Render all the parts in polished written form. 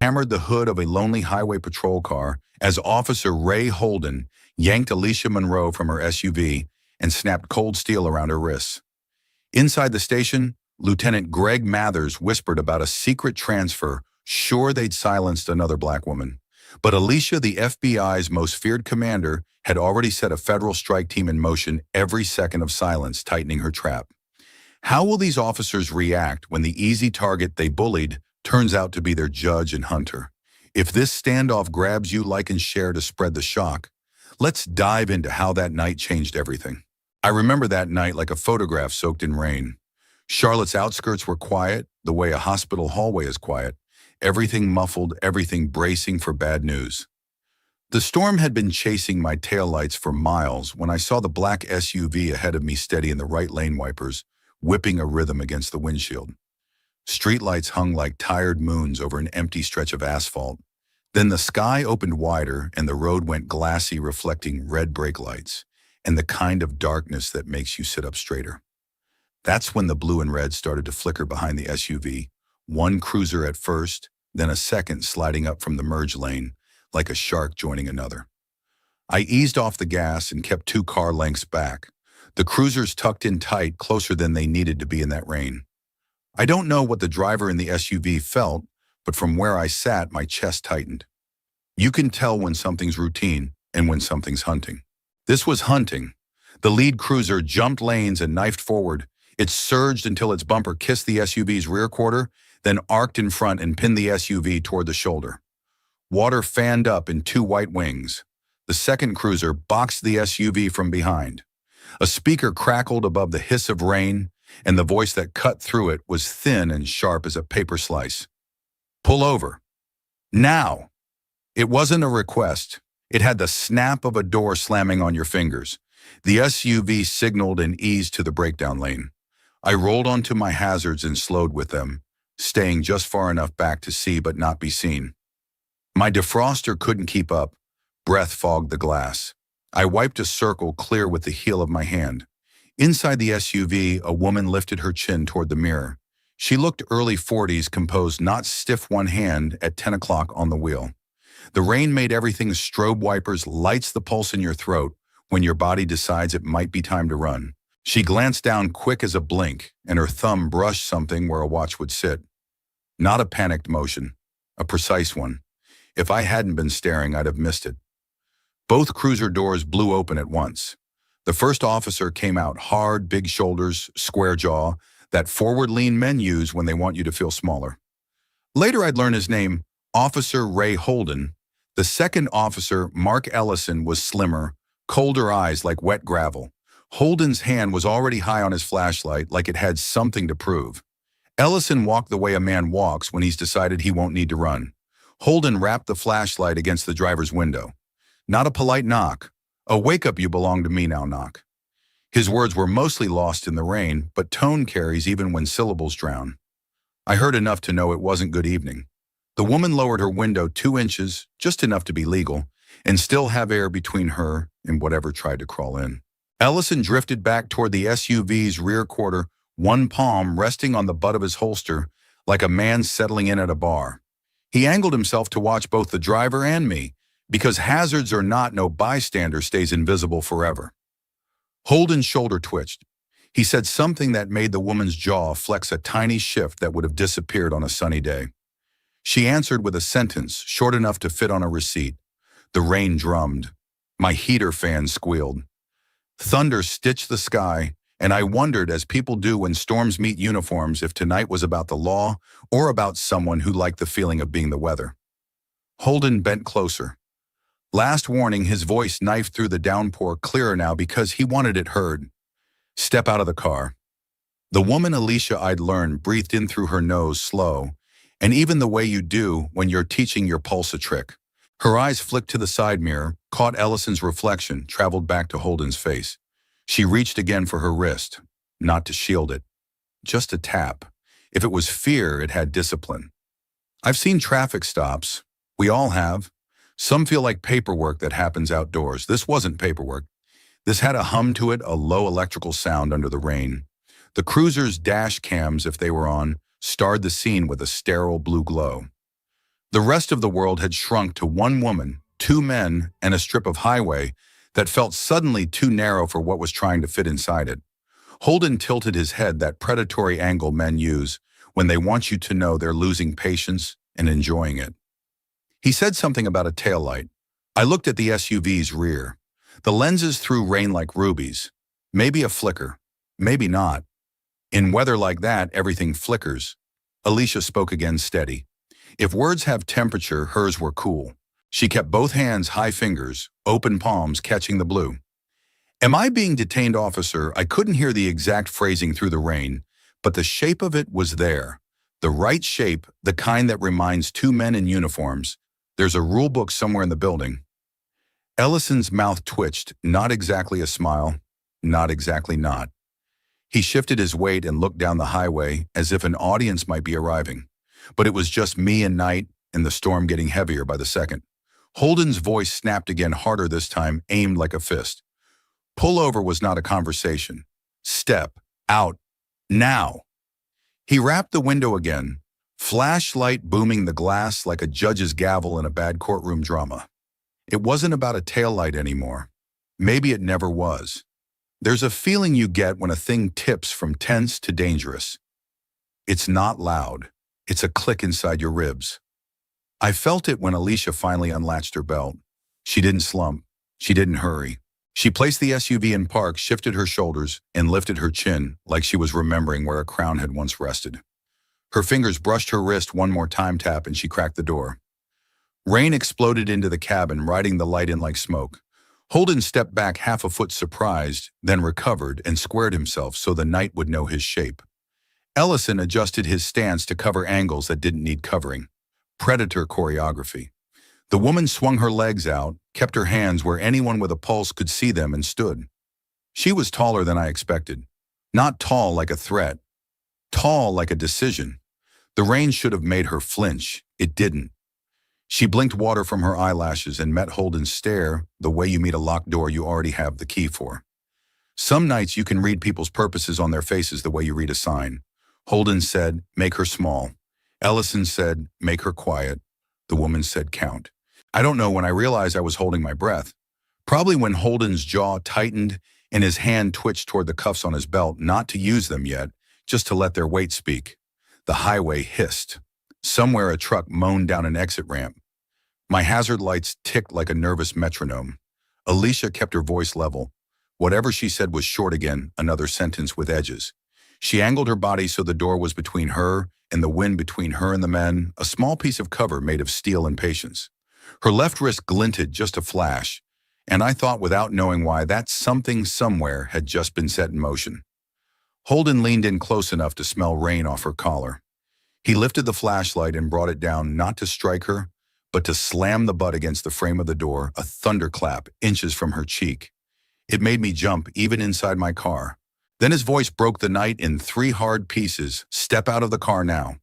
hammered the hood of a lonely highway patrol car as Officer Ray Holden yanked Alicia Monroe from her SUV and snapped cold steel around her wrists. Inside the station, Lieutenant Greg Mathers whispered about a secret transfer, sure they'd silenced another black woman. But Alicia, the FBI's most feared commander, had already set a federal strike team in motion every second of silence, tightening her trap. How will these officers react when the easy target they bullied turns out to be their judge and hunter? If this standoff grabs you, like and share to spread the shock. Let's dive into how that night changed everything. I remember that night like a photograph soaked in rain. Charlotte's outskirts were quiet, the way a hospital hallway is quiet. Everything muffled, everything bracing for bad news. The storm had been chasing my taillights for miles when I saw the black SUV ahead of me steady in the right lane wipers, whipping a rhythm against the windshield. Streetlights hung like tired moons over an empty stretch of asphalt. Then the sky opened wider and the road went glassy, reflecting red brake lights and the kind of darkness that makes you sit up straighter. That's when the blue and red started to flicker behind the SUV, one cruiser at first, then a second sliding up from the merge lane, like a shark joining another. I eased off the gas and kept 2 car lengths back. The cruisers tucked in tight, closer than they needed to be in that rain. I don't know what the driver in the SUV felt, but from where I sat, my chest tightened. You can tell when something's routine and when something's hunting. This was hunting. The lead cruiser jumped lanes and knifed forward. It surged until its bumper kissed the SUV's rear quarter, then arced in front and pinned the SUV toward the shoulder. Water fanned up in 2 white wings. The second cruiser boxed the SUV from behind. A speaker crackled above the hiss of rain, and the voice that cut through it was thin and sharp as a paper slice. Pull over. Now. It wasn't a request. It had the snap of a door slamming on your fingers. The SUV signaled and eased to the breakdown lane. I rolled onto my hazards and slowed with them, staying just far enough back to see but not be seen. My defroster couldn't keep up. Breath fogged the glass. I wiped a circle clear with the heel of my hand. Inside the SUV, a woman lifted her chin toward the mirror. She looked early 40s, composed, not stiff one hand at 10 o'clock on the wheel. The rain made everything strobe wipers, lights the pulse in your throat when your body decides it might be time to run. She glanced down quick as a blink, and her thumb brushed something where a watch would sit. Not a panicked motion, a precise one. If I hadn't been staring, I'd have missed it. Both cruiser doors blew open at once. The first officer came out, hard, big shoulders, square jaw, that forward lean men use when they want you to feel smaller. Later I'd learn his name, Officer Ray Holden. The second officer, Mark Ellison, was slimmer, colder eyes like wet gravel. Holden's hand was already high on his flashlight, like it had something to prove. Ellison walked the way a man walks when he's decided he won't need to run. Holden wrapped the flashlight against the driver's window. Not a polite knock. A wake up, you belong to me now knock. His words were mostly lost in the rain, but tone carries even when syllables drown. I heard enough to know it wasn't good evening. The woman lowered her window 2 inches, just enough to be legal, and still have air between her and whatever tried to crawl in. Ellison drifted back toward the SUV's rear quarter, one palm resting on the butt of his holster, like a man settling in at a bar. He angled himself to watch both the driver and me, because hazards or not, no bystander stays invisible forever. Holden's shoulder twitched. He said something that made the woman's jaw flex a tiny shift that would have disappeared on a sunny day. She answered with a sentence short enough to fit on a receipt. The rain drummed. My heater fan squealed. Thunder stitched the sky, and I wondered, as people do when storms meet uniforms, if tonight was about the law or about someone who liked the feeling of being the weather. Holden bent closer. Last warning, his voice knifed through the downpour, clearer now because he wanted it heard. Step out of the car. The woman Alicia I'd learned breathed in through her nose, slow, and even the way you do when you're teaching your pulse a trick. Her eyes flicked to the side mirror, caught Ellison's reflection, traveled back to Holden's face. She reached again for her wrist, not to shield it, just a tap. If it was fear, it had discipline. I've seen traffic stops. We all have. Some feel like paperwork that happens outdoors. This wasn't paperwork. This had a hum to it, a low electrical sound under the rain. The cruiser's dash cams, if they were on, starred the scene with a sterile blue glow. The rest of the world had shrunk to one woman, two men, and a strip of highway that felt suddenly too narrow for what was trying to fit inside it. Holden tilted his head, that predatory angle men use when they want you to know they're losing patience and enjoying it. He said something about a taillight. I looked at the SUV's rear. The lenses threw rain like rubies. Maybe a flicker. Maybe not. In weather like that, everything flickers. Alicia spoke again, steady. If words have temperature, hers were cool. She kept both hands, high fingers, open palms, catching the blue. Am I being detained, officer? I couldn't hear the exact phrasing through the rain, but the shape of it was there. The right shape, the kind that reminds two men in uniforms. There's a rule book somewhere in the building. Ellison's mouth twitched, not exactly a smile, not exactly not. He shifted his weight and looked down the highway as if an audience might be arriving. But it was just me and night, and the storm getting heavier by the second. Holden's voice snapped again, harder this time, aimed like a fist. Pull over was not a conversation. Step out now. He rapped the window again, flashlight booming the glass like a judge's gavel in a bad courtroom drama. It wasn't about a taillight anymore. Maybe it never was. There's a feeling you get when a thing tips from tense to dangerous. It's not loud. It's a click inside your ribs. I felt it when Alicia finally unlatched her belt. She didn't slump. She didn't hurry. She placed the SUV in park, shifted her shoulders, and lifted her chin like she was remembering where a crown had once rested. Her fingers brushed her wrist one more time tap, and she cracked the door. Rain exploded into the cabin, riding the light in like smoke. Holden stepped back half a foot surprised, then recovered and squared himself so the night would know his shape. Ellison adjusted his stance to cover angles that didn't need covering. Predator choreography. The woman swung her legs out, kept her hands where anyone with a pulse could see them, and stood. She was taller than I expected. Not tall like a threat. Tall like a decision. The rain should have made her flinch. It didn't. She blinked water from her eyelashes and met Holden's stare the way you meet a locked door you already have the key for. Some nights you can read people's purposes on their faces the way you read a sign. Holden said, make her small. Ellison said, make her quiet. The woman said, count. I don't know when I realized I was holding my breath. Probably when Holden's jaw tightened and his hand twitched toward the cuffs on his belt, not to use them yet, just to let their weight speak. The highway hissed. Somewhere a truck moaned down an exit ramp. My hazard lights ticked like a nervous metronome. Alicia kept her voice level. Whatever she said was short again, another sentence with edges. She angled her body so the door was between her and the wind, between her and the men, a small piece of cover made of steel and patience. Her left wrist glinted just a flash, and I thought without knowing why that something somewhere had just been set in motion. Holden leaned in close enough to smell rain off her collar. He lifted the flashlight and brought it down not to strike her, but to slam the butt against the frame of the door, a thunderclap inches from her cheek. It made me jump even inside my car. Then his voice broke the night in three hard pieces. Step out of the car now.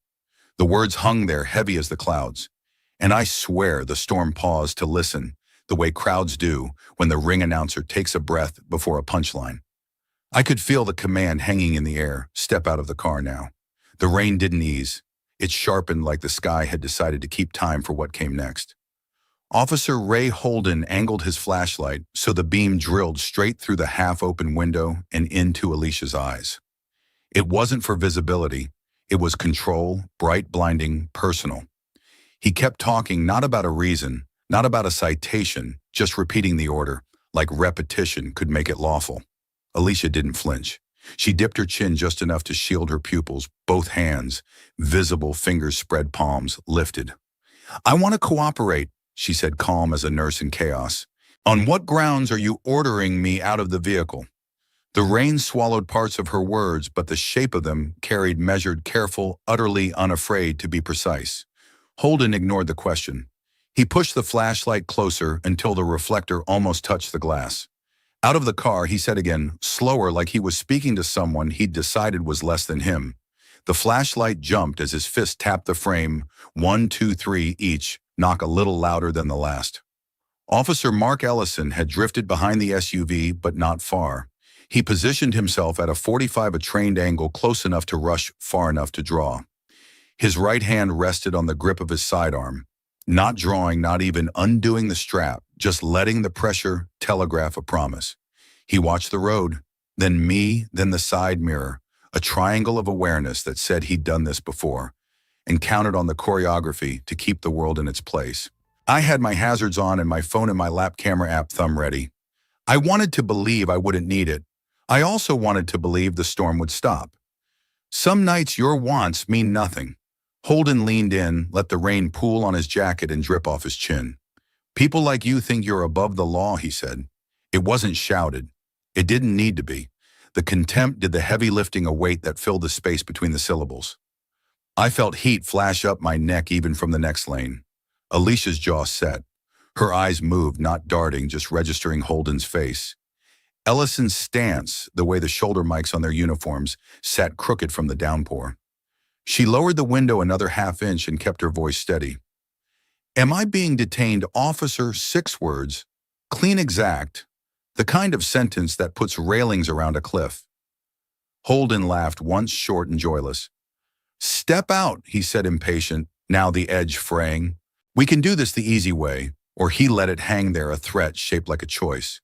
The words hung there heavy as the clouds. And I swear the storm paused to listen, the way crowds do when the ring announcer takes a breath before a punchline. I could feel the command hanging in the air. Step out of the car now. The rain didn't ease. It sharpened like the sky had decided to keep time for what came next. Officer Ray Holden angled his flashlight so the beam drilled straight through the half-open window and into Alicia's eyes. It wasn't for visibility. It was control, bright, blinding, personal. He kept talking, not about a reason, not about a citation, just repeating the order, like repetition could make it lawful. Alicia didn't flinch. She dipped her chin just enough to shield her pupils, both hands, visible fingers spread, palms lifted. I want to cooperate, she said, calm as a nurse in chaos. On what grounds are you ordering me out of the vehicle? The rain swallowed parts of her words, but the shape of them carried measured, careful, utterly unafraid to be precise. Holden ignored the question. He pushed the flashlight closer until the reflector almost touched the glass. Out of the car, he said again, slower, like he was speaking to someone he'd decided was less than him. The flashlight jumped as his fist tapped the frame, 1, 2, 3 each, knock a little louder than the last. Officer Mark Ellison had drifted behind the SUV, but not far. He positioned himself at a 45, a trained angle, close enough to rush, far enough to draw. His right hand rested on the grip of his sidearm. Not drawing, not even undoing the strap, just letting the pressure telegraph a promise. He watched the road, then me, then the side mirror, a triangle of awareness that said he'd done this before, and counted on the choreography to keep the world in its place. I had my hazards on and my phone and my lap camera app thumb ready. I wanted to believe I wouldn't need it. I also wanted to believe the storm would stop. Some nights your wants mean nothing. Holden leaned in, let the rain pool on his jacket and drip off his chin. People like you think you're above the law, he said. It wasn't shouted. It didn't need to be. The contempt did the heavy lifting a weight that filled the space between the syllables. I felt heat flash up my neck even from the next lane. Alicia's jaw set. Her eyes moved, not darting, just registering Holden's face. Ellison's stance, the way the shoulder mics on their uniforms, sat crooked from the downpour. She lowered the window another half-inch and kept her voice steady. Am I being detained, officer? 6 words. Clean, exact. The kind of sentence that puts railings around a cliff. Holden laughed, once short and joyless. Step out, he said, impatient, now the edge fraying. We can do this the easy way, or he let it hang there, a threat shaped like a choice.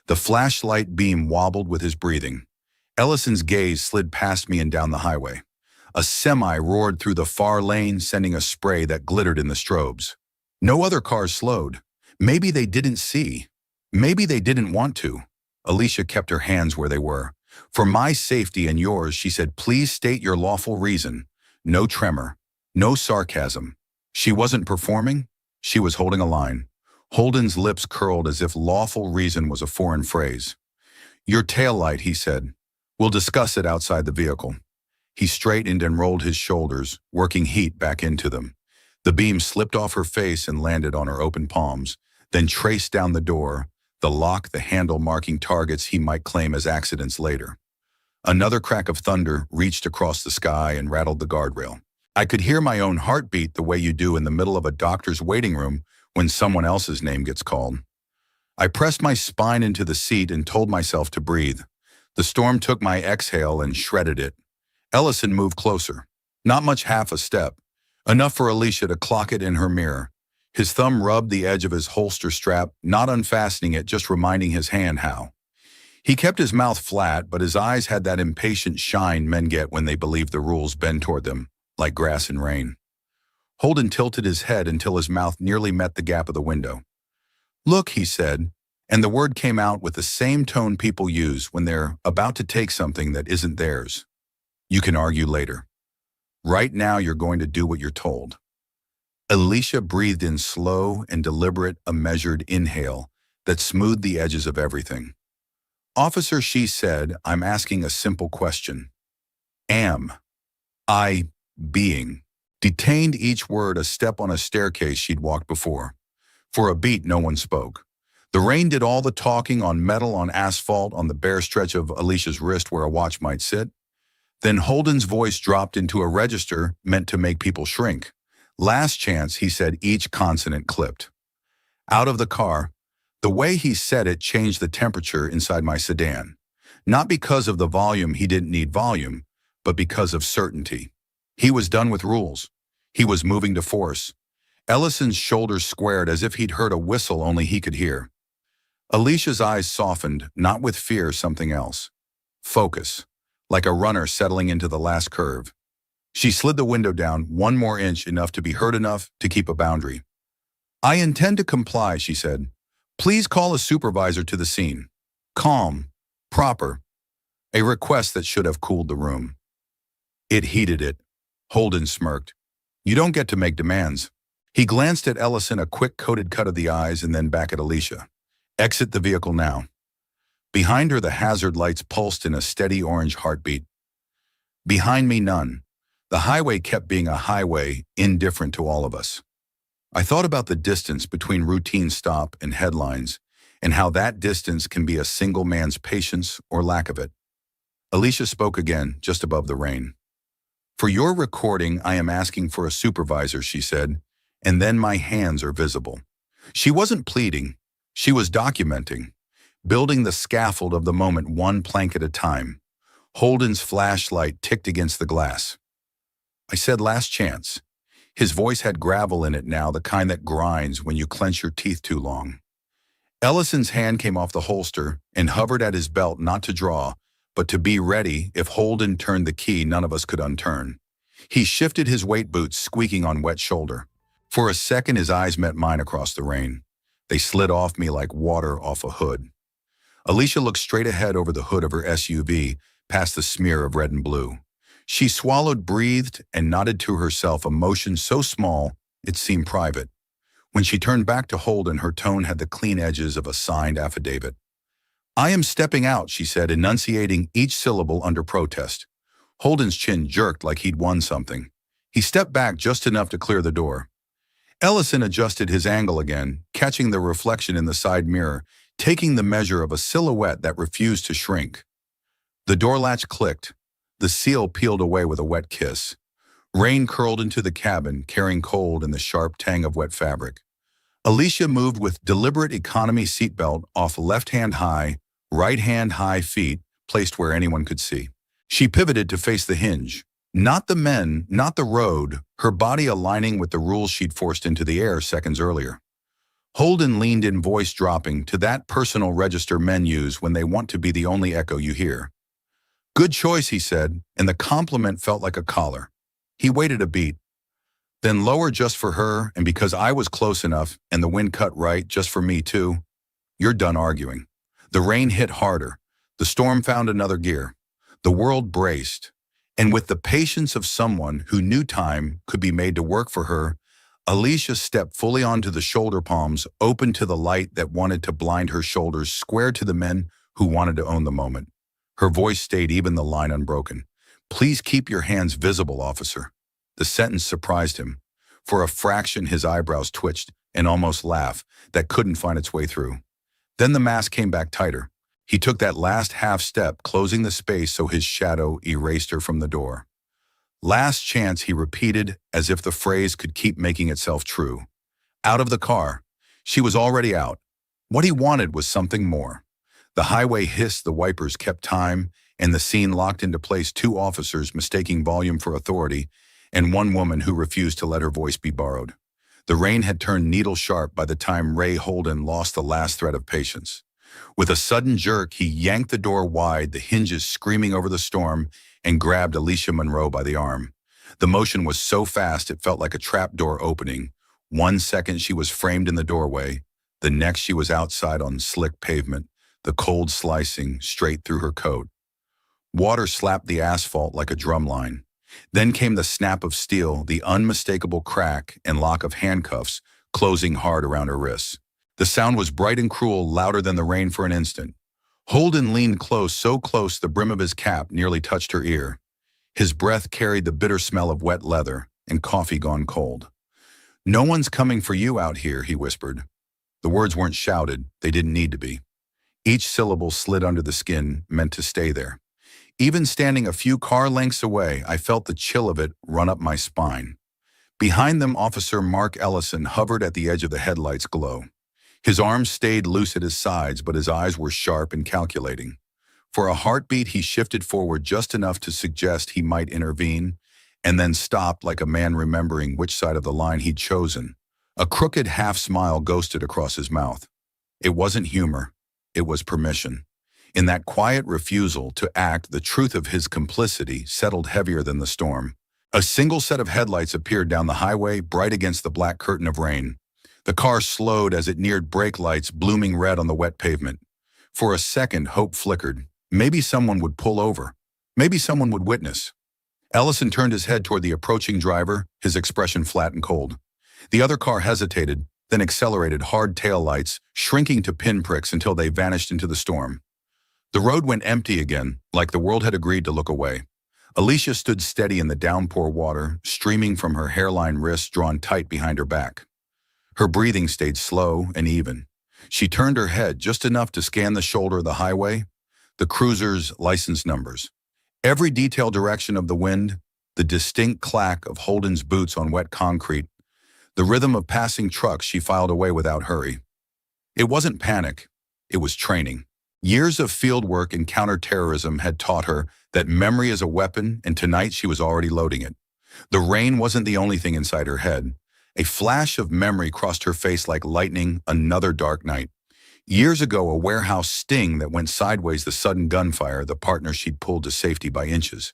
The flashlight beam wobbled with his breathing. Ellison's gaze slid past me and down the highway. A semi roared through the far lane, sending a spray that glittered in the strobes. No other cars slowed. Maybe they didn't see. Maybe they didn't want to. Alicia kept her hands where they were. For my safety and yours, she said, please state your lawful reason. No tremor. No sarcasm. She wasn't performing. She was holding a line. Holden's lips curled as if lawful reason was a foreign phrase. Your taillight, he said. We'll discuss it outside the vehicle. He straightened and rolled his shoulders, working heat back into them. The beam slipped off her face and landed on her open palms, then traced down the door, the lock, the handle marking targets he might claim as accidents later. Another crack of thunder reached across the sky and rattled the guardrail. I could hear my own heartbeat the way you do in the middle of a doctor's waiting room when someone else's name gets called. I pressed my spine into the seat and told myself to breathe. The storm took my exhale and shredded it. Ellison moved closer. Not much, half a step. Enough for Alicia to clock it in her mirror. His thumb rubbed the edge of his holster strap, not unfastening it, just reminding his hand how. He kept his mouth flat, but his eyes had that impatient shine men get when they believe the rules bend toward them, like grass in rain. Holden tilted his head until his mouth nearly met the gap of the window. Look, he said, and the word came out with the same tone people use when they're about to take something that isn't theirs. You can argue later. Right now, you're going to do what you're told. Alicia breathed in slow and deliberate, a measured inhale that smoothed the edges of everything. Officer, she said, I'm asking a simple question. Am I being detained? Each word a step on a staircase she'd walked before. For a beat, no one spoke. The rain did all the talking on metal, on asphalt, on the bare stretch of Alicia's wrist where a watch might sit. Then Holden's voice dropped into a register meant to make people shrink. Last chance, he said, each consonant clipped. Out of the car, the way he said it changed the temperature inside my sedan. Not because of the volume, he didn't need volume, but because of certainty. He was done with rules. He was moving to force. Ellison's shoulders squared as if he'd heard a whistle only he could hear. Alicia's eyes softened, not with fear, something else. Focus. Like a runner settling into the last curve. She slid the window down 1 more inch, enough to be heard, enough to keep a boundary. I intend to comply, she said. Please call a supervisor to the scene. Calm. Proper. A request that should have cooled the room. It heated it. Holden smirked. You don't get to make demands. He glanced at Ellison, a quick coated cut of the eyes, and then back at Alicia. Exit the vehicle now. Behind her, the hazard lights pulsed in a steady orange heartbeat. Behind me, none. The highway kept being a highway, indifferent to all of us. I thought about the distance between routine stop and headlines, and how that distance can be a single man's patience or lack of it. Alicia spoke again, just above the rain. For your recording, I am asking for a supervisor, she said, and then my hands are visible. She wasn't pleading. She was documenting. Building the scaffold of the moment, 1 plank at a time. Holden's flashlight ticked against the glass. I said last chance. His voice had gravel in it now, the kind that grinds when you clench your teeth too long. Ellison's hand came off the holster and hovered at his belt, not to draw, but to be ready if Holden turned the key none of us could unturn. He shifted his weight boots, squeaking on wet shoulder. For a second, his eyes met mine across the rain. They slid off me like water off a hood. Alicia looked straight ahead over the hood of her SUV, past the smear of red and blue. She swallowed, breathed, and nodded to herself, a motion so small it seemed private. When she turned back to Holden, her tone had the clean edges of a signed affidavit. "I am stepping out," she said, enunciating each syllable under protest. Holden's chin jerked like he'd won something. He stepped back just enough to clear the door. Ellison adjusted his angle again, catching the reflection in the side mirror, taking the measure of a silhouette that refused to shrink. The door latch clicked. The seal peeled away with a wet kiss. Rain curled into the cabin, carrying cold and the sharp tang of wet fabric. Alicia moved with deliberate economy, seatbelt off, left hand high, right hand high, feet placed where anyone could see. She pivoted to face the hinge. Not the men, not the road, her body aligning with the rules she'd forced into the air seconds earlier. Holden leaned in, voice dropping, to that personal register men use when they want to be the only echo you hear. "Good choice," he said, and the compliment felt like a collar. He waited a beat. Then lower, just for her, and because I was close enough and the wind cut right, just for me too. "You're done arguing." The rain hit harder. The storm found another gear. The world braced. And with the patience of someone who knew time could be made to work for her, Alicia stepped fully onto the shoulder palms, open to the light that wanted to blind her shoulders, square to the men who wanted to own the moment. Her voice stayed even, the line unbroken. "Please keep your hands visible, officer." The sentence surprised him. For a fraction, his eyebrows twitched, an almost laugh that couldn't find its way through. Then the mask came back tighter. He took that last half step, closing the space so his shadow erased her from the door. "Last chance," he repeated, as if the phrase could keep making itself true. Out of the car. She was already out. What he wanted was something more. The highway hissed, the wipers kept time, and the scene locked into place, two officers mistaking volume for authority, and one woman who refused to let her voice be borrowed. The rain had turned needle sharp by the time Ray Holden lost the last thread of patience. With a sudden jerk, he yanked the door wide, the hinges screaming over the storm, and grabbed Alicia Monroe by the arm. The motion was so fast it felt like a trap door opening. 1 second she was framed in the doorway. The next she was outside on slick pavement, the cold slicing straight through her coat. Water slapped the asphalt like a drumline. Then came the snap of steel, the unmistakable crack and lock of handcuffs closing hard around her wrists. The sound was bright and cruel, louder than the rain for an instant. Holden leaned close, so close the brim of his cap nearly touched her ear. His breath carried the bitter smell of wet leather and coffee gone cold. "No one's coming for you out here," he whispered. The words weren't shouted, they didn't need to be. Each syllable slid under the skin, meant to stay there. Even standing a few car lengths away, I felt the chill of it run up my spine. Behind them, Officer Mark Ellison hovered at the edge of the headlights' glow. His arms stayed loose at his sides, but his eyes were sharp and calculating. For a heartbeat, he shifted forward just enough to suggest he might intervene, and then stopped like a man remembering which side of the line he'd chosen. A crooked half-smile ghosted across his mouth. It wasn't humor, it was permission. In that quiet refusal to act, the truth of his complicity settled heavier than the storm. A single set of headlights appeared down the highway, bright against the black curtain of rain. The car slowed as it neared brake lights, blooming red on the wet pavement. For a second, hope flickered. Maybe someone would pull over. Maybe someone would witness. Ellison turned his head toward the approaching driver, his expression flat and cold. The other car hesitated, then accelerated, hard taillights, shrinking to pinpricks until they vanished into the storm. The road went empty again, like the world had agreed to look away. Alicia stood steady in the downpour water, streaming from her hairline wrists drawn tight behind her back. Her breathing stayed slow and even. She turned her head just enough to scan the shoulder of the highway, the cruiser's license numbers. Every detailed direction of the wind, the distinct clack of Holden's boots on wet concrete, the rhythm of passing trucks, she filed away without hurry. It wasn't panic, it was training. Years of field work in counterterrorism had taught her that memory is a weapon, and tonight she was already loading it. The rain wasn't the only thing inside her head. A flash of memory crossed her face like lightning, another dark night. Years ago, a warehouse sting that went sideways, the sudden gunfire, the partner she'd pulled to safety by inches.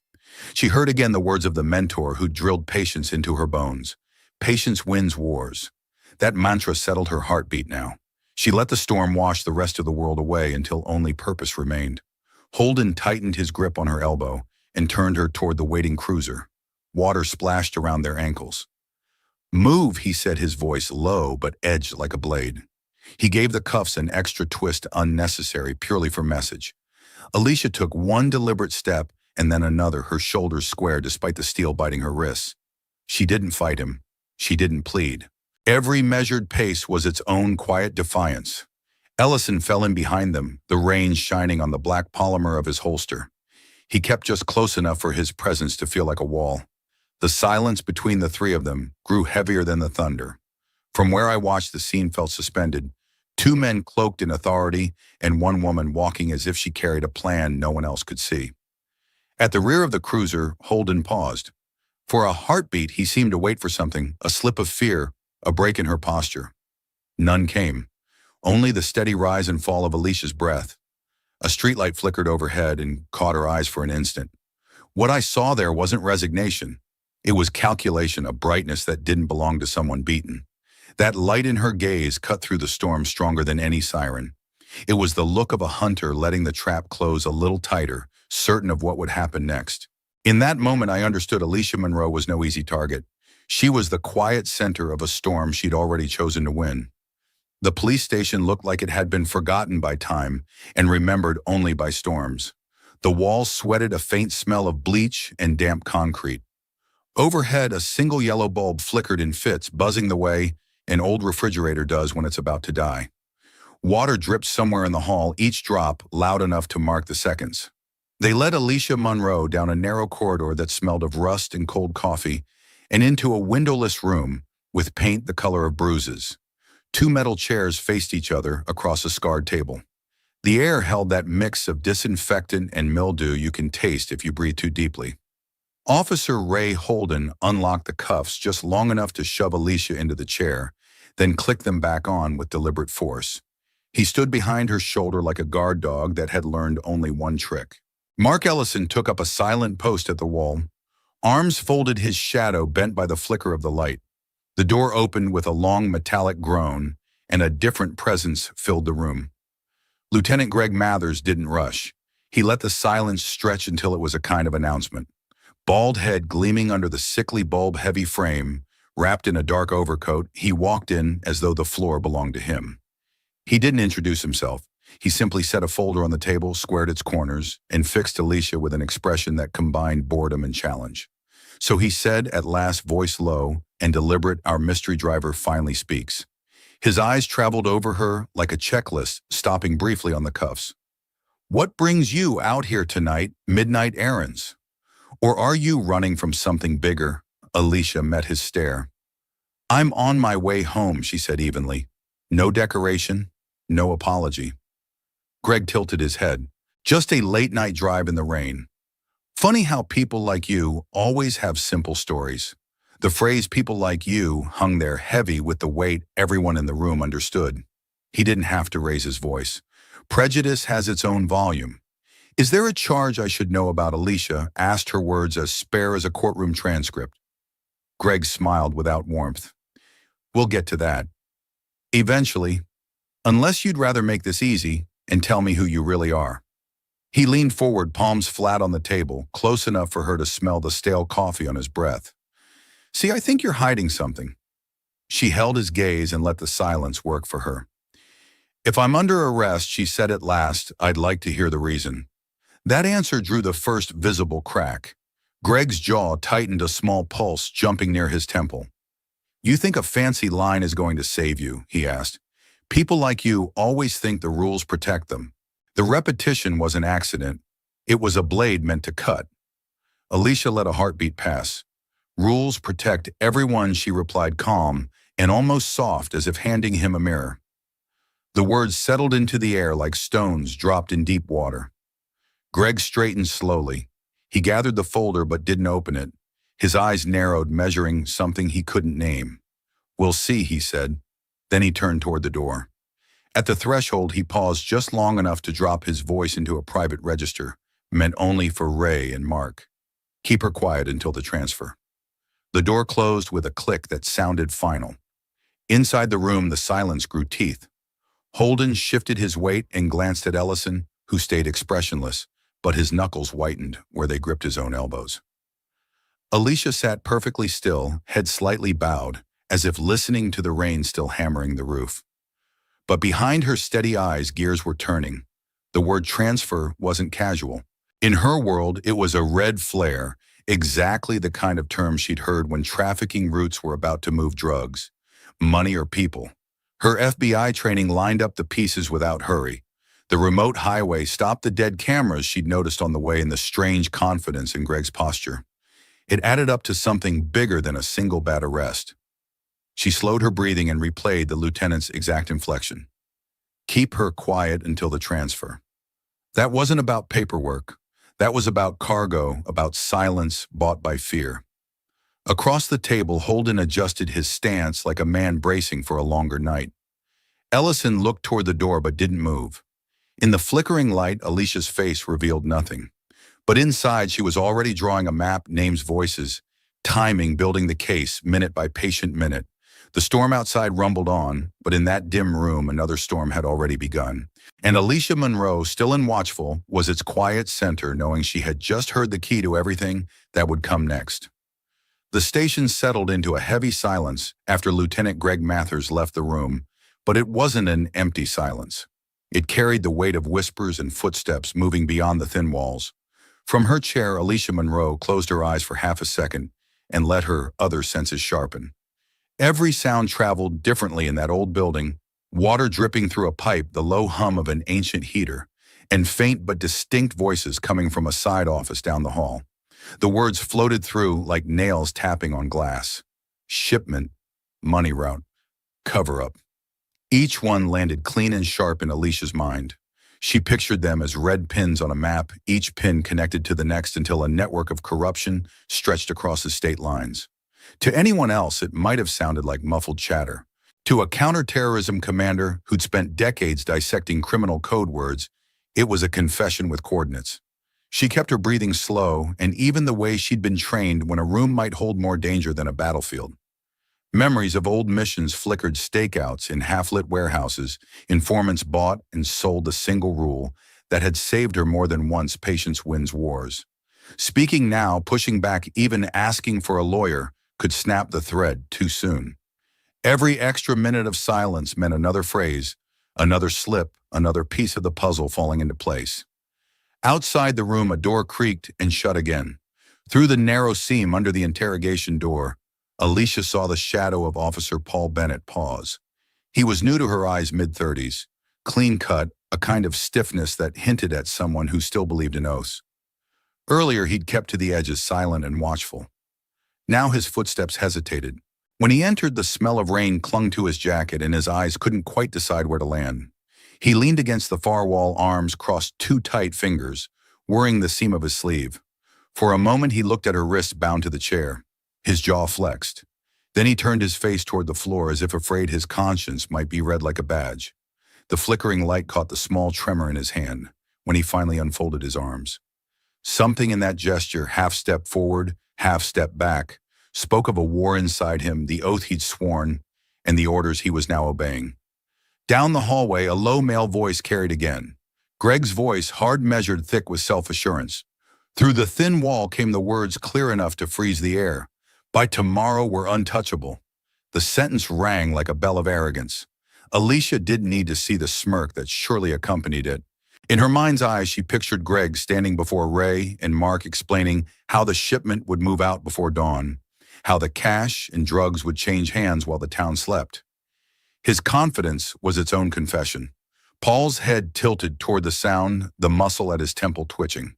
She heard again the words of the mentor who drilled patience into her bones. Patience wins wars. That mantra settled her heartbeat now. She let the storm wash the rest of the world away until only purpose remained. Holden tightened his grip on her elbow and turned her toward the waiting cruiser. Water splashed around their ankles. "Move," he said, his voice low but edged like a blade. He gave the cuffs an extra twist, unnecessary, purely for message. Alicia took one deliberate step and then another, her shoulders square despite the steel biting her wrists. She didn't fight him. She didn't plead. Every measured pace was its own quiet defiance. Ellison fell in behind them, the rain shining on the black polymer of his holster. He kept just close enough for his presence to feel like a wall. The silence between the three of them grew heavier than the thunder. From where I watched, the scene felt suspended. Two men cloaked in authority and one woman walking as if she carried a plan no one else could see. At the rear of the cruiser, Holden paused. For a heartbeat, he seemed to wait for something, a slip of fear, a break in her posture. None came. Only the steady rise and fall of Alicia's breath. A streetlight flickered overhead and caught her eyes for an instant. What I saw there wasn't resignation. It was calculation, a brightness that didn't belong to someone beaten. That light in her gaze cut through the storm stronger than any siren. It was the look of a hunter letting the trap close a little tighter, certain of what would happen next. In that moment, I understood Alicia Monroe was no easy target. She was the quiet center of a storm she'd already chosen to win. The police station looked like it had been forgotten by time and remembered only by storms. The walls sweated a faint smell of bleach and damp concrete. Overhead, a single yellow bulb flickered in fits, buzzing the way an old refrigerator does when it's about to die. Water dripped somewhere in the hall, each drop loud enough to mark the seconds. They led Alicia Monroe down a narrow corridor that smelled of rust and cold coffee and into a windowless room with paint the color of bruises. Two metal chairs faced each other across a scarred table. The air held that mix of disinfectant and mildew you can taste if you breathe too deeply. Officer Ray Holden unlocked the cuffs just long enough to shove Alicia into the chair, then clicked them back on with deliberate force. He stood behind her shoulder like a guard dog that had learned only one trick. Mark Ellison took up a silent post at the wall. Arms folded, his shadow bent by the flicker of the light. The door opened with a long metallic groan, and a different presence filled the room. Lieutenant Greg Mathers didn't rush. He let the silence stretch until it was a kind of announcement. Bald head gleaming under the sickly bulb-heavy frame, wrapped in a dark overcoat, he walked in as though the floor belonged to him. He didn't introduce himself. He simply set a folder on the table, squared its corners, and fixed Alicia with an expression that combined boredom and challenge. So he said, at last, voice low and deliberate, "Our mystery driver finally speaks." His eyes traveled over her like a checklist, stopping briefly on the cuffs. "What brings you out here tonight, midnight errands? Or are you running from something bigger?" Alicia met his stare. "I'm on my way home," she said evenly. No decoration, no apology. Greg tilted his head. "Just a late-night drive in the rain. Funny how people like you always have simple stories." The phrase "people like you" hung there heavy with the weight everyone in the room understood. He didn't have to raise his voice. Prejudice has its own volume. "Is there a charge I should know about?" Alicia asked, her words as spare as a courtroom transcript. Greg smiled without warmth. "We'll get to that. Eventually. Unless you'd rather make this easy and tell me who you really are." He leaned forward, palms flat on the table, close enough for her to smell the stale coffee on his breath. "See, I think you're hiding something." She held his gaze and let the silence work for her. "If I'm under arrest," she said at last, "I'd like to hear the reason." That answer drew the first visible crack. Greg's jaw tightened, a small pulse jumping near his temple. "You think a fancy line is going to save you?" he asked. "People like you always think the rules protect them." The repetition was an accident. It was a blade meant to cut. Alicia let a heartbeat pass. "Rules protect everyone," she replied, calm and almost soft, as if handing him a mirror. The words settled into the air like stones dropped in deep water. Greg straightened slowly. He gathered the folder but didn't open it. His eyes narrowed, measuring something he couldn't name. "We'll see," he said. Then he turned toward the door. At the threshold, he paused just long enough to drop his voice into a private register, meant only for Ray and Mark. "Keep her quiet until the transfer." The door closed with a click that sounded final. Inside the room, the silence grew teeth. Holden shifted his weight and glanced at Ellison, who stayed expressionless, but his knuckles whitened where they gripped his own elbows. Alicia sat perfectly still, head slightly bowed, as if listening to the rain still hammering the roof. But behind her steady eyes, gears were turning. The word transfer wasn't casual. In her world, it was a red flare, exactly the kind of term she'd heard when trafficking routes were about to move drugs, money or people. Her FBI training lined up the pieces without hurry. The remote highway stopped the dead cameras she'd noticed on the way, and the strange confidence in Greg's posture. It added up to something bigger than a single bad arrest. She slowed her breathing and replayed the lieutenant's exact inflection. "Keep her quiet until the transfer." That wasn't about paperwork. That was about cargo, about silence bought by fear. Across the table, Holden adjusted his stance like a man bracing for a longer night. Ellison looked toward the door but didn't move. In the flickering light, Alicia's face revealed nothing. But inside, she was already drawing a map, names, voices, timing, building the case, minute by patient minute. The storm outside rumbled on, but in that dim room, another storm had already begun. And Alicia Monroe, still and watchful, was its quiet center, knowing she had just heard the key to everything that would come next. The station settled into a heavy silence after Lieutenant Greg Mathers left the room, but it wasn't an empty silence. It carried the weight of whispers and footsteps moving beyond the thin walls. From her chair, Alicia Monroe closed her eyes for half a second and let her other senses sharpen. Every sound traveled differently in that old building, water dripping through a pipe, the low hum of an ancient heater, and faint but distinct voices coming from a side office down the hall. The words floated through like nails tapping on glass. Shipment, money route, cover-up. Each one landed clean and sharp in Alicia's mind. She pictured them as red pins on a map, each pin connected to the next until a network of corruption stretched across the state lines. To anyone else, it might have sounded like muffled chatter. To a counterterrorism commander who'd spent decades dissecting criminal code words, it was a confession with coordinates. She kept her breathing slow, and even the way she'd been trained when a room might hold more danger than a battlefield. Memories of old missions flickered, stakeouts in half-lit warehouses, informants bought and sold the single rule that had saved her more than once: patience wins wars. Speaking now, pushing back, even asking for a lawyer, could snap the thread too soon. Every extra minute of silence meant another phrase, another slip, another piece of the puzzle falling into place. Outside the room, a door creaked and shut again. Through the narrow seam under the interrogation door, Alicia saw the shadow of Officer Paul Bennett pause. He was new to her eyes, mid-30s, clean-cut, a kind of stiffness that hinted at someone who still believed in oaths. Earlier, he'd kept to the edges, silent and watchful. Now his footsteps hesitated. When he entered, the smell of rain clung to his jacket and his eyes couldn't quite decide where to land. He leaned against the far wall, arms crossed too tight, fingers worrying the seam of his sleeve. For a moment, he looked at her wrists bound to the chair. His jaw flexed. Then he turned his face toward the floor as if afraid his conscience might be read like a badge. The flickering light caught the small tremor in his hand when he finally unfolded his arms. Something in that gesture, half step forward, half step back, spoke of a war inside him, the oath he'd sworn, and the orders he was now obeying. Down the hallway, a low male voice carried again. Greg's voice, hard measured, thick with self-assurance. Through the thin wall came the words clear enough to freeze the air. "By tomorrow, we're untouchable." The sentence rang like a bell of arrogance. Alicia didn't need to see the smirk that surely accompanied it. In her mind's eye, she pictured Greg standing before Ray and Mark, explaining how the shipment would move out before dawn, how the cash and drugs would change hands while the town slept. His confidence was its own confession. Paul's head tilted toward the sound, the muscle at his temple twitching.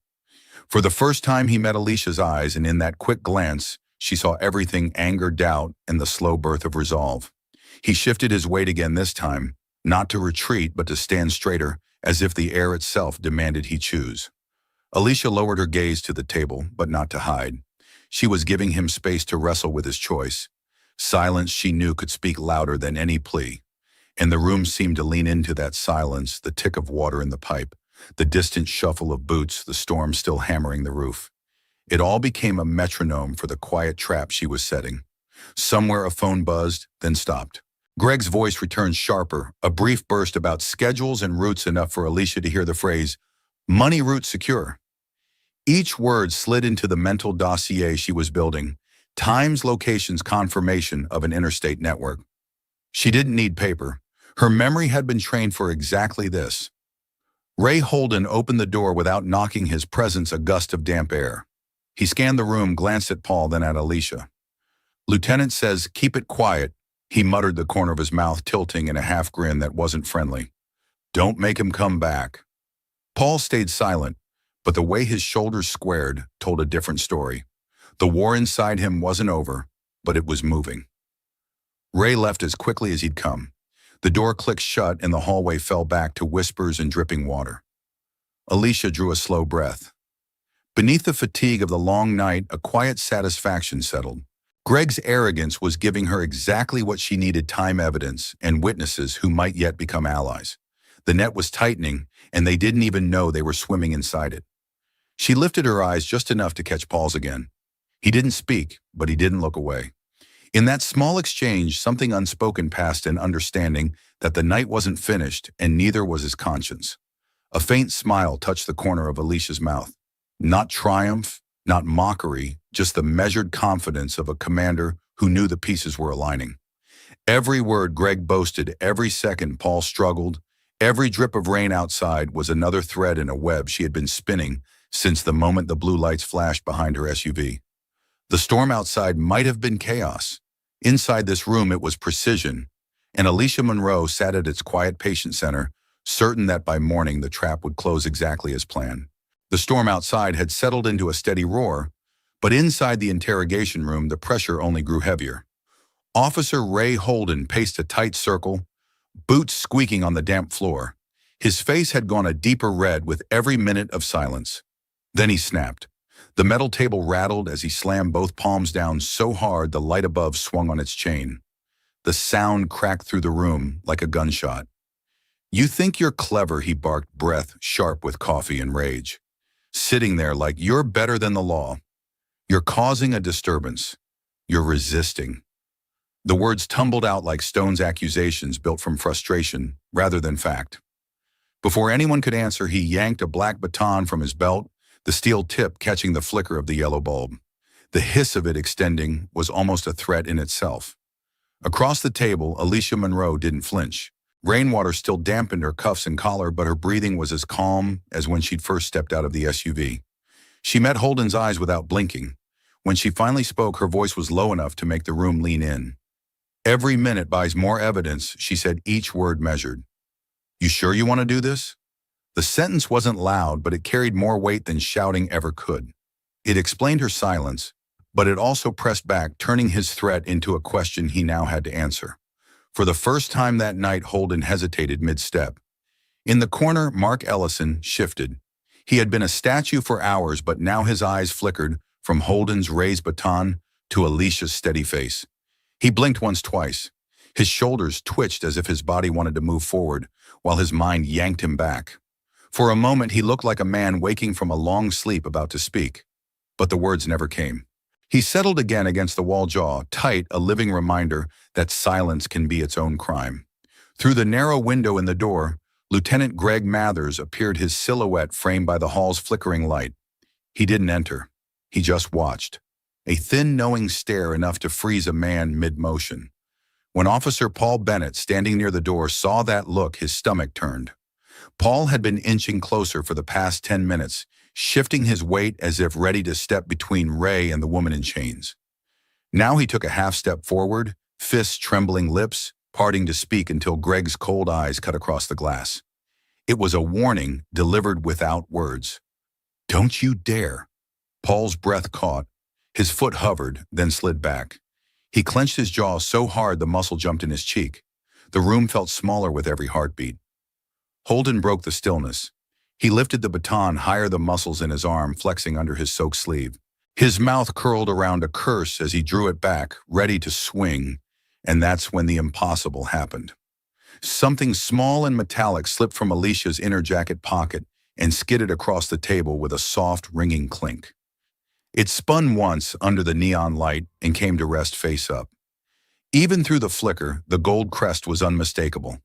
For the first time, he met Alicia's eyes, and in that quick glance, she saw everything: anger, doubt, and the slow birth of resolve. He shifted his weight again, this time, not to retreat, but to stand straighter, as if the air itself demanded he choose. Alicia lowered her gaze to the table, but not to hide. She was giving him space to wrestle with his choice. Silence she knew could speak louder than any plea. And the room seemed to lean into that silence, the tick of water in the pipe, the distant shuffle of boots, the storm still hammering the roof. It all became a metronome for the quiet trap she was setting. Somewhere a phone buzzed, then stopped. Greg's voice returned sharper, a brief burst about schedules and routes enough for Alicia to hear the phrase, "Money route secure." Each word slid into the mental dossier she was building, times, locations, confirmation of an interstate network. She didn't need paper. Her memory had been trained for exactly this. Ray Holden opened the door without knocking, his presence a gust of damp air. He scanned the room, glanced at Paul, then at Alicia. "Lieutenant says, keep it quiet," he muttered, the corner of his mouth tilting in a half grin that wasn't friendly. "Don't make him come back." Paul stayed silent, but the way his shoulders squared told a different story. The war inside him wasn't over, but it was moving. Ray left as quickly as he'd come. The door clicked shut and the hallway fell back to whispers and dripping water. Alicia drew a slow breath. Beneath the fatigue of the long night, a quiet satisfaction settled. Greg's arrogance was giving her exactly what she needed: time, evidence, and witnesses who might yet become allies. The net was tightening, and they didn't even know they were swimming inside it. She lifted her eyes just enough to catch Paul's again. He didn't speak, but he didn't look away. In that small exchange, something unspoken passed, an understanding that the night wasn't finished, and neither was his conscience. A faint smile touched the corner of Alicia's mouth. Not triumph, not mockery, just the measured confidence of a commander who knew the pieces were aligning. Every word Greg boasted, every second Paul struggled, every drip of rain outside was another thread in a web she had been spinning since the moment the blue lights flashed behind her SUV. The storm outside might have been chaos. Inside this room it was precision, and Alicia Monroe sat at its quiet patient center, certain that by morning the trap would close exactly as planned. The storm outside had settled into a steady roar, but inside the interrogation room the pressure only grew heavier. Officer Ray Holden paced a tight circle, boots squeaking on the damp floor. His face had gone a deeper red with every minute of silence. Then he snapped. The metal table rattled as he slammed both palms down so hard the light above swung on its chain. The sound cracked through the room like a gunshot. "You think you're clever," he barked, breath sharp with coffee and rage. "Sitting there like you're better than the law. You're causing a disturbance. You're resisting." The words tumbled out like stones, accusations built from frustration rather than fact. Before anyone could answer, he yanked a black baton from his belt, the steel tip catching the flicker of the yellow bulb. The hiss of it extending was almost a threat in itself. Across the table, Alicia Monroe didn't flinch. Rainwater still dampened her cuffs and collar, but her breathing was as calm as when she'd first stepped out of the SUV. She met Holden's eyes without blinking. When she finally spoke, her voice was low enough to make the room lean in. "Every minute buys more evidence," she said, each word measured. "You sure you want to do this?" The sentence wasn't loud, but it carried more weight than shouting ever could. It explained her silence, but it also pressed back, turning his threat into a question he now had to answer. For the first time that night, Holden hesitated mid-step. In the corner, Mark Ellison shifted. He had been a statue for hours, but now his eyes flickered from Holden's raised baton to Alicia's steady face. He blinked once, twice. His shoulders twitched as if his body wanted to move forward, while his mind yanked him back. For a moment, he looked like a man waking from a long sleep about to speak. But the words never came. He settled again against the wall, jaw tight, a living reminder that silence can be its own crime. Through the narrow window in the door, Lieutenant Greg Mathers appeared, his silhouette framed by the hall's flickering light. He didn't enter. He just watched. A thin, knowing stare enough to freeze a man mid-motion. When Officer Paul Bennett, standing near the door, saw that look, his stomach turned. Paul had been inching closer for the past 10 minutes, shifting his weight as if ready to step between Ray and the woman in chains. Now he took a half step forward, fists trembling, lips parting to speak, until Greg's cold eyes cut across the glass. It was a warning delivered without words. "Don't you dare." Paul's breath caught. His foot hovered, then slid back. He clenched his jaw so hard the muscle jumped in his cheek. The room felt smaller with every heartbeat. Holden broke the stillness. He lifted the baton higher, the muscles in his arm flexing under his soaked sleeve. His mouth curled around a curse as he drew it back, ready to swing, and that's when the impossible happened. Something small and metallic slipped from Alicia's inner jacket pocket and skidded across the table with a soft, ringing clink. It spun once under the neon light and came to rest face up. Even through the flicker, the gold crest was unmistakable.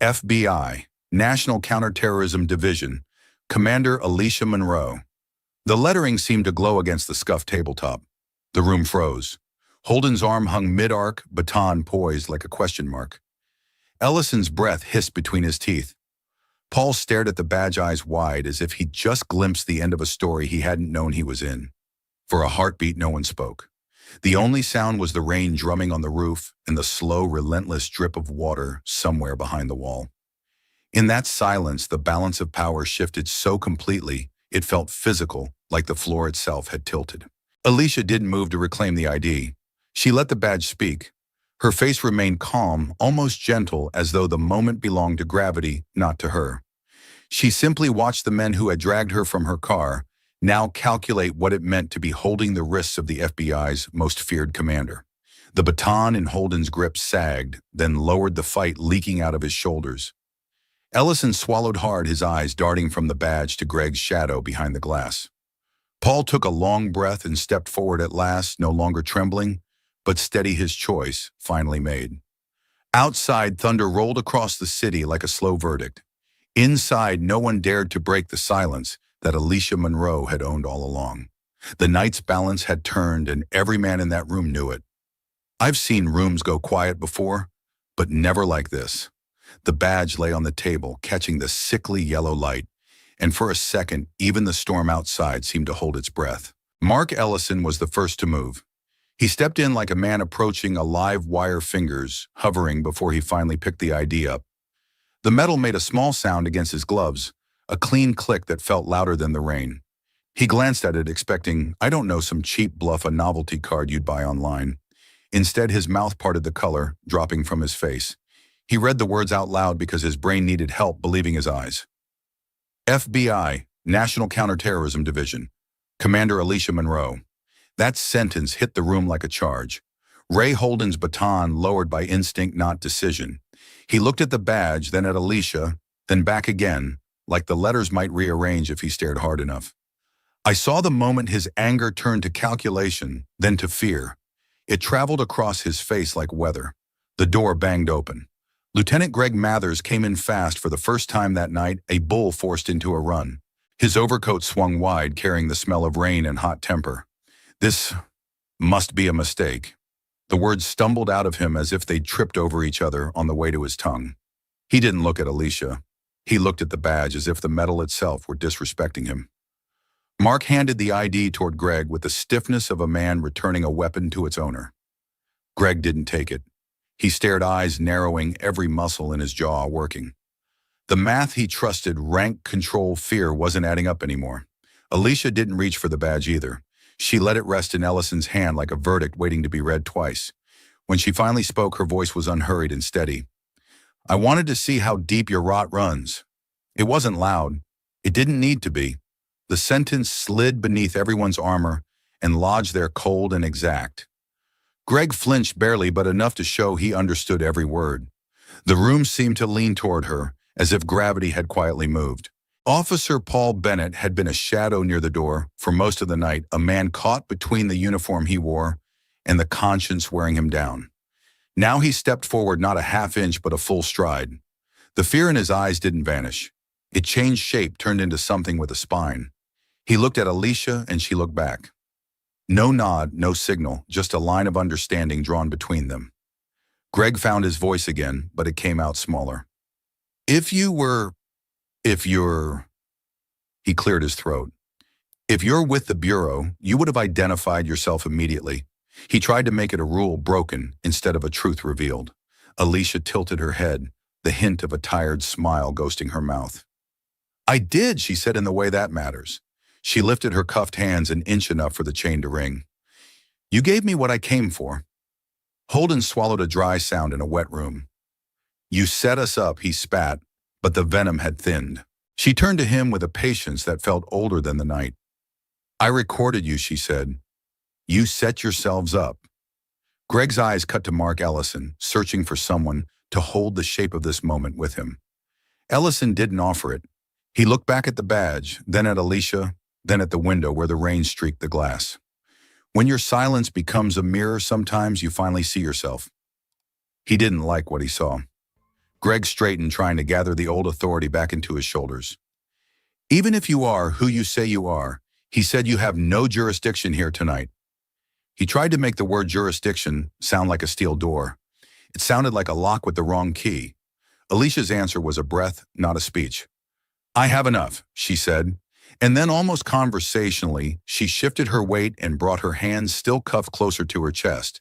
FBI, National Counterterrorism Division, Commander Alicia Monroe. The lettering seemed to glow against the scuffed tabletop. The room froze. Holden's arm hung mid-arc, baton poised like a question mark. Ellison's breath hissed between his teeth. Paul stared at the badge, eyes wide, as if he'd just glimpsed the end of a story he hadn't known he was in. For a heartbeat, no one spoke. The only sound was the rain drumming on the roof and the slow, relentless drip of water somewhere behind the wall. In that silence, the balance of power shifted so completely, it felt physical, like the floor itself had tilted. Alicia didn't move to reclaim the ID. She let the badge speak. Her face remained calm, almost gentle, as though the moment belonged to gravity, not to her. She simply watched the men who had dragged her from her car now calculate what it meant to be holding the wrists of the FBI's most feared commander. The baton in Holden's grip sagged, then lowered, the fight leaking out of his shoulders. Ellison swallowed hard, his eyes darting from the badge to Greg's shadow behind the glass. Paul took a long breath and stepped forward at last, no longer trembling, but steady, his choice finally made. Outside, thunder rolled across the city like a slow verdict. Inside, no one dared to break the silence that Alicia Monroe had owned all along. The night's balance had turned, and every man in that room knew it. I've seen rooms go quiet before, but never like this. The badge lay on the table, catching the sickly yellow light, and for a second, even the storm outside seemed to hold its breath. Mark Ellison was the first to move. He stepped in like a man approaching, a live wire, fingers hovering before he finally picked the ID up. The metal made a small sound against his gloves, a clean click that felt louder than the rain. He glanced at it, expecting, I don't know, some cheap bluff, a novelty card you'd buy online. Instead, his mouth parted, the color dropping from his face. He read the words out loud because his brain needed help believing his eyes. FBI, National Counterterrorism Division, Commander Alicia Monroe. That sentence hit the room like a charge. Ray Holden's baton lowered by instinct, not decision. He looked at the badge, then at Alicia, then back again, like the letters might rearrange if he stared hard enough. I saw the moment his anger turned to calculation, then to fear. It traveled across his face like weather. The door banged open. Lieutenant Greg Mathers came in fast. For the first time that night, a bull forced into a run. His overcoat swung wide, carrying the smell of rain and hot temper. This must be a mistake. The words stumbled out of him as if they'd tripped over each other on the way to his tongue. He didn't look at Alicia. He looked at the badge as if the metal itself were disrespecting him. Mark handed the ID toward Greg with the stiffness of a man returning a weapon to its owner. Greg didn't take it. He stared, eyes narrowing, every muscle in his jaw working. The math he trusted, rank, control, fear, wasn't adding up anymore. Alicia didn't reach for the badge either. She let it rest in Ellison's hand like a verdict waiting to be read twice. When she finally spoke, her voice was unhurried and steady. I wanted to see how deep your rot runs. It wasn't loud. It didn't need to be. The sentence slid beneath everyone's armor and lodged there cold and exact. Greg flinched barely, but enough to show he understood every word. The room seemed to lean toward her, as if gravity had quietly moved. Officer Paul Bennett had been a shadow near the door for most of the night, a man caught between the uniform he wore and the conscience wearing him down. Now he stepped forward, not a half inch but a full stride. The fear in his eyes didn't vanish. It changed shape, turned into something with a spine. He looked at Alicia and she looked back. No nod, no signal, just a line of understanding drawn between them. Greg found his voice again, but it came out smaller. If you're... He cleared his throat. If you're with the Bureau, you would have identified yourself immediately. He tried to make it a rule broken instead of a truth revealed. Alicia tilted her head, the hint of a tired smile ghosting her mouth. I did, she said, in the way that matters. She lifted her cuffed hands an inch enough for the chain to ring. You gave me what I came for. Holden swallowed a dry sound in a wet room. You set us up, he spat, but the venom had thinned. She turned to him with a patience that felt older than the night. I recorded you, she said. You set yourselves up. Greg's eyes cut to Mark Ellison, searching for someone to hold the shape of this moment with him. Ellison didn't offer it. He looked back at the badge, then at Alicia, then at the window where the rain streaked the glass. When your silence becomes a mirror, sometimes you finally see yourself. He didn't like what he saw. Greg straightened, trying to gather the old authority back into his shoulders. Even if you are who you say you are, he said, you have no jurisdiction here tonight. He tried to make the word jurisdiction sound like a steel door. It sounded like a lock with the wrong key. Alicia's answer was a breath, not a speech. I have enough, she said. And then almost conversationally, she shifted her weight and brought her hands still cuffed closer to her chest.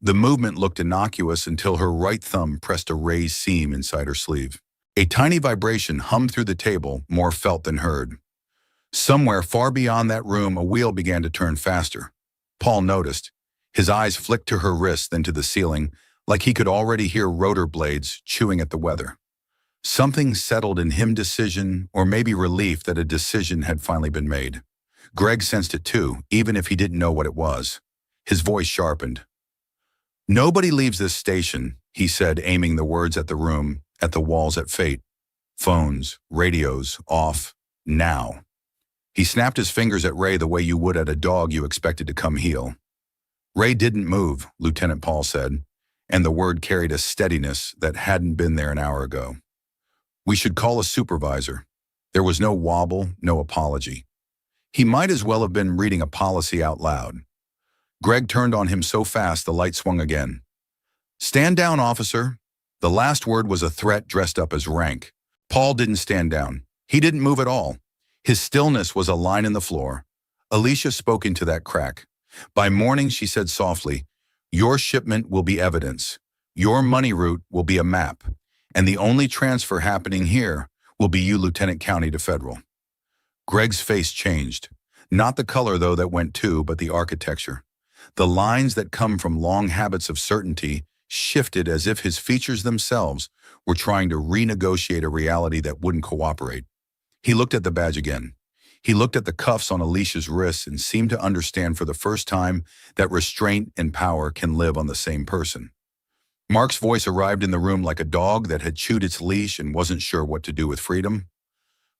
The movement looked innocuous until her right thumb pressed a raised seam inside her sleeve. A tiny vibration hummed through the table, more felt than heard. Somewhere far beyond that room, a wheel began to turn faster. Paul noticed. His eyes flicked to her wrist, then to the ceiling, like he could already hear rotor blades chewing at the weather. Something settled in him, decision, or maybe relief that a decision had finally been made. Greg sensed it too, even if he didn't know what it was. His voice sharpened. Nobody leaves this station, he said, aiming the words at the room, at the walls, at fate. Phones, radios, off, now. He snapped his fingers at Ray the way you would at a dog you expected to come heel. Ray didn't move, Lieutenant Paul said, and the word carried a steadiness that hadn't been there an hour ago. We should call a supervisor. There was no wobble, no apology. He might as well have been reading a policy out loud. Greg turned on him so fast the light swung again. Stand down, officer. The last word was a threat dressed up as rank. Paul didn't stand down. He didn't move at all. His stillness was a line in the floor. Alicia spoke into that crack. By morning, she said softly, your shipment will be evidence. Your money route will be a map. And the only transfer happening here will be you, Lieutenant County to Federal. Greg's face changed. Not the color, though, that went to, but the architecture. The lines that come from long habits of certainty shifted as if his features themselves were trying to renegotiate a reality that wouldn't cooperate. He looked at the badge again. He looked at the cuffs on Alicia's wrists and seemed to understand for the first time that restraint and power can live on the same person. Mark's voice arrived in the room like a dog that had chewed its leash and wasn't sure what to do with freedom.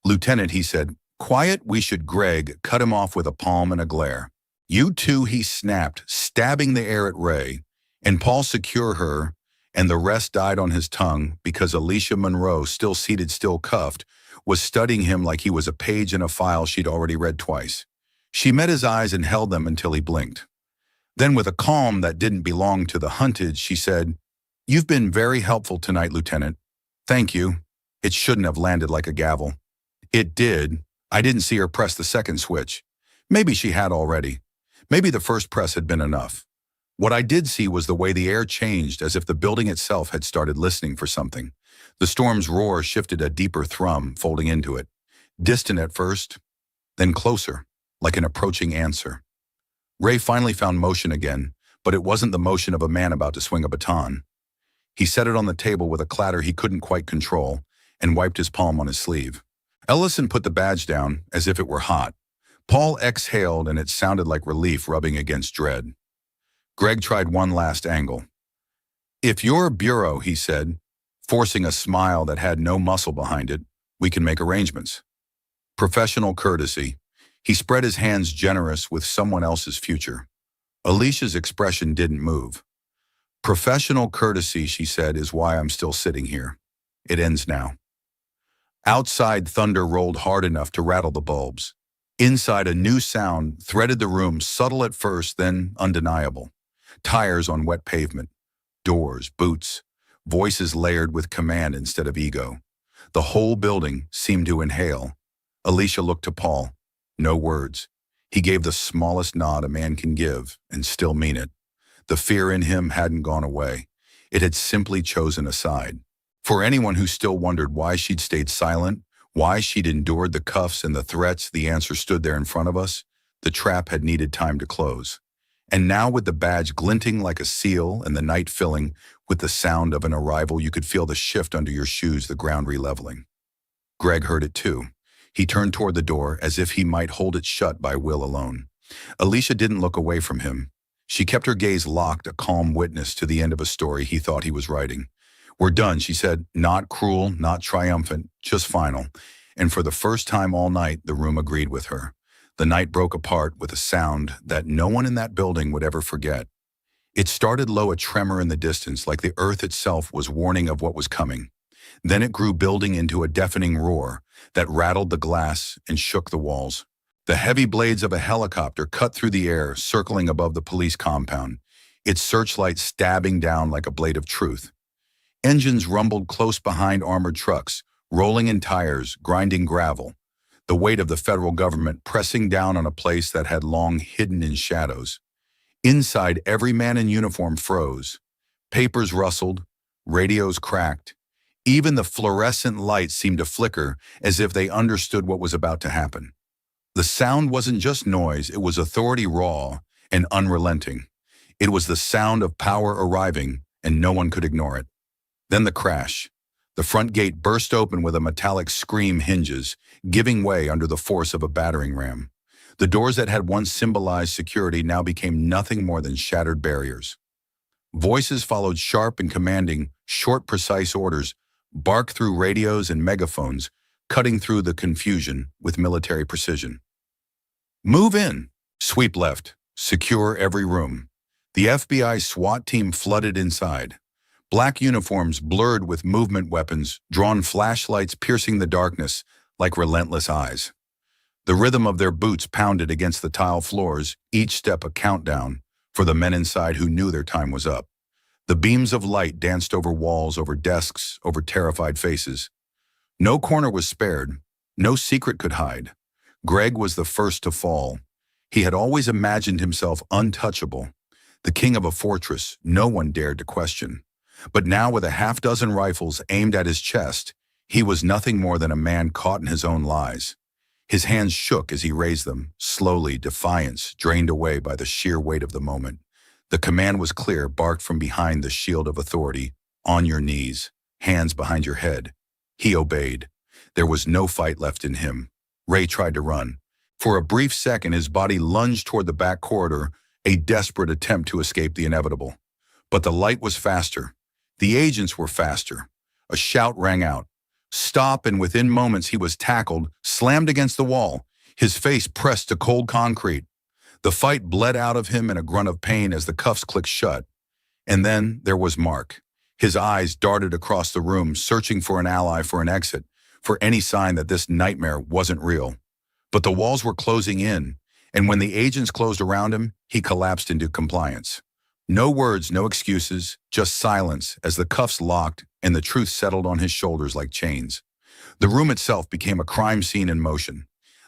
Lieutenant, he said, quiet, we should. Greg cut him off with a palm and a glare. You two, he snapped, stabbing the air at Ray, and Paul secure her, and the rest died on his tongue because Alicia Monroe, still seated, still cuffed, was studying him like he was a page in a file she'd already read twice. She met his eyes and held them until he blinked. Then with a calm that didn't belong to the hunted, she said, You've been very helpful tonight, Lieutenant. Thank you. It shouldn't have landed like a gavel. It did. I didn't see her press the second switch. Maybe she had already. Maybe the first press had been enough. What I did see was the way the air changed, as if the building itself had started listening for something. The storm's roar shifted a deeper thrum, folding into it. Distant at first, then closer, like an approaching answer. Ray finally found motion again, but it wasn't the motion of a man about to swing a baton. He set it on the table with a clatter he couldn't quite control and wiped his palm on his sleeve. Ellison put the badge down as if it were hot. Paul exhaled, and it sounded like relief rubbing against dread. Greg tried one last angle. If you're a bureau, he said, forcing a smile that had no muscle behind it, we can make arrangements. Professional courtesy. He spread his hands, generous with someone else's future. Alicia's expression didn't move. Professional courtesy, she said, is why I'm still sitting here. It ends now. Outside, thunder rolled hard enough to rattle the bulbs. Inside, a new sound threaded the room, subtle at first, then undeniable. Tires on wet pavement. Doors, boots. Voices layered with command instead of ego. The whole building seemed to inhale. Alicia looked to Paul. No words. He gave the smallest nod a man can give and still mean it. The fear in him hadn't gone away. It had simply chosen a side. For anyone who still wondered why she'd stayed silent, why she'd endured the cuffs and the threats, the answer stood there in front of us. The trap had needed time to close. And now, with the badge glinting like a seal and the night filling with the sound of an arrival, you could feel the shift under your shoes, the ground releveling. Greg heard it too. He turned toward the door as if he might hold it shut by will alone. Alicia didn't look away from him. She kept her gaze locked, a calm witness to the end of a story he thought he was writing. "We're done," she said, not cruel, not triumphant, just final. And for the first time all night, the room agreed with her. The night broke apart with a sound that no one in that building would ever forget. It started low, a tremor in the distance, like the earth itself was warning of what was coming. Then it grew, building into a deafening roar that rattled the glass and shook the walls. The heavy blades of a helicopter cut through the air, circling above the police compound, its searchlight stabbing down like a blade of truth. Engines rumbled close behind armored trucks, rolling in tires, grinding gravel, the weight of the federal government pressing down on a place that had long hidden in shadows. Inside, every man in uniform froze. Papers rustled, radios cracked. Even the fluorescent lights seemed to flicker, as if they understood what was about to happen. The sound wasn't just noise, it was authority, raw and unrelenting. It was the sound of power arriving, and no one could ignore it. Then the crash. The front gate burst open with a metallic scream, hinges giving way under the force of a battering ram. The doors that had once symbolized security now became nothing more than shattered barriers. Voices followed, sharp and commanding, short, precise orders, barked through radios and megaphones, cutting through the confusion with military precision. "Move in, sweep left, secure every room." The FBI SWAT team flooded inside. Black uniforms blurred with movement weapons, drawn flashlights piercing the darkness like relentless eyes. The rhythm of their boots pounded against the tile floors, each step a countdown for the men inside who knew their time was up. The beams of light danced over walls, over desks, over terrified faces. No corner was spared, no secret could hide. Greg was the first to fall. He had always imagined himself untouchable, the king of a fortress no one dared to question. But now, with a half-dozen rifles aimed at his chest, he was nothing more than a man caught in his own lies. His hands shook as he raised them, slowly, defiance drained away by the sheer weight of the moment. The command was clear, barked from behind the shield of authority. "On your knees, hands behind your head." He obeyed. There was no fight left in him. Ray tried to run. For a brief second, his body lunged toward the back corridor, a desperate attempt to escape the inevitable. But the light was faster. The agents were faster. A shout rang out. "Stop!" And within moments he was tackled, slammed against the wall, his face pressed to cold concrete. The fight bled out of him in a grunt of pain as the cuffs clicked shut. And then there was Mark. His eyes darted across the room, searching for an ally, for an exit, for any sign that this nightmare wasn't real. But the walls were closing in, and when the agents closed around him, he collapsed into compliance. No words, no excuses, just silence as the cuffs locked and the truth settled on his shoulders like chains. The room itself became a crime scene in motion.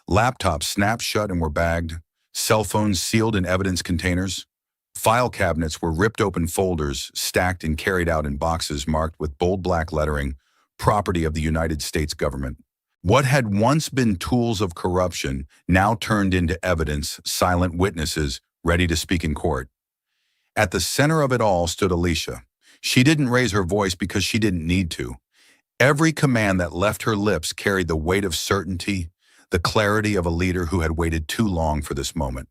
Laptops snapped shut and were bagged, cell phones sealed in evidence containers. File cabinets were ripped open, folders stacked and carried out in boxes marked with bold black lettering, "Property of the United States government." What had once been tools of corruption now turned into evidence, silent witnesses ready to speak in court. At the center of it all stood Alicia. She didn't raise her voice because she didn't need to. Every command that left her lips carried the weight of certainty, the clarity of a leader who had waited too long for this moment.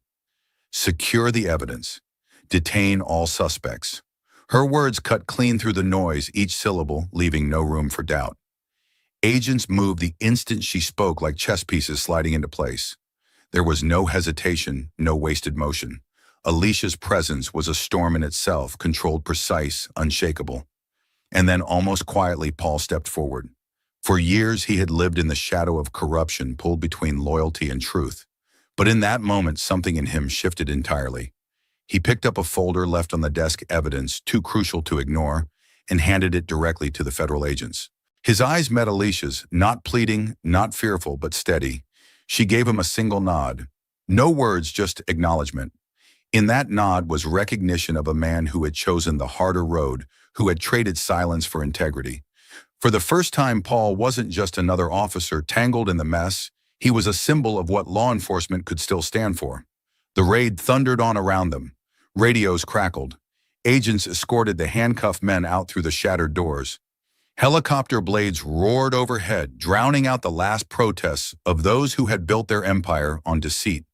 "Secure the evidence. Detain all suspects." Her words cut clean through the noise, each syllable leaving no room for doubt. Agents moved the instant she spoke, like chess pieces sliding into place. There was no hesitation, no wasted motion. Alicia's presence was a storm in itself, controlled, precise, unshakable. And then, almost quietly, Paul stepped forward. For years, he had lived in the shadow of corruption, pulled between loyalty and truth. But in that moment, something in him shifted entirely. He picked up a folder left on the desk, evidence too crucial to ignore, and handed it directly to the federal agents. His eyes met Alicia's, not pleading, not fearful, but steady. She gave him a single nod. No words, just acknowledgement. In that nod was recognition of a man who had chosen the harder road, who had traded silence for integrity. For the first time, Paul wasn't just another officer tangled in the mess. He was a symbol of what law enforcement could still stand for. The raid thundered on around them. Radios crackled. Agents escorted the handcuffed men out through the shattered doors. Helicopter blades roared overhead, drowning out the last protests of those who had built their empire on deceit.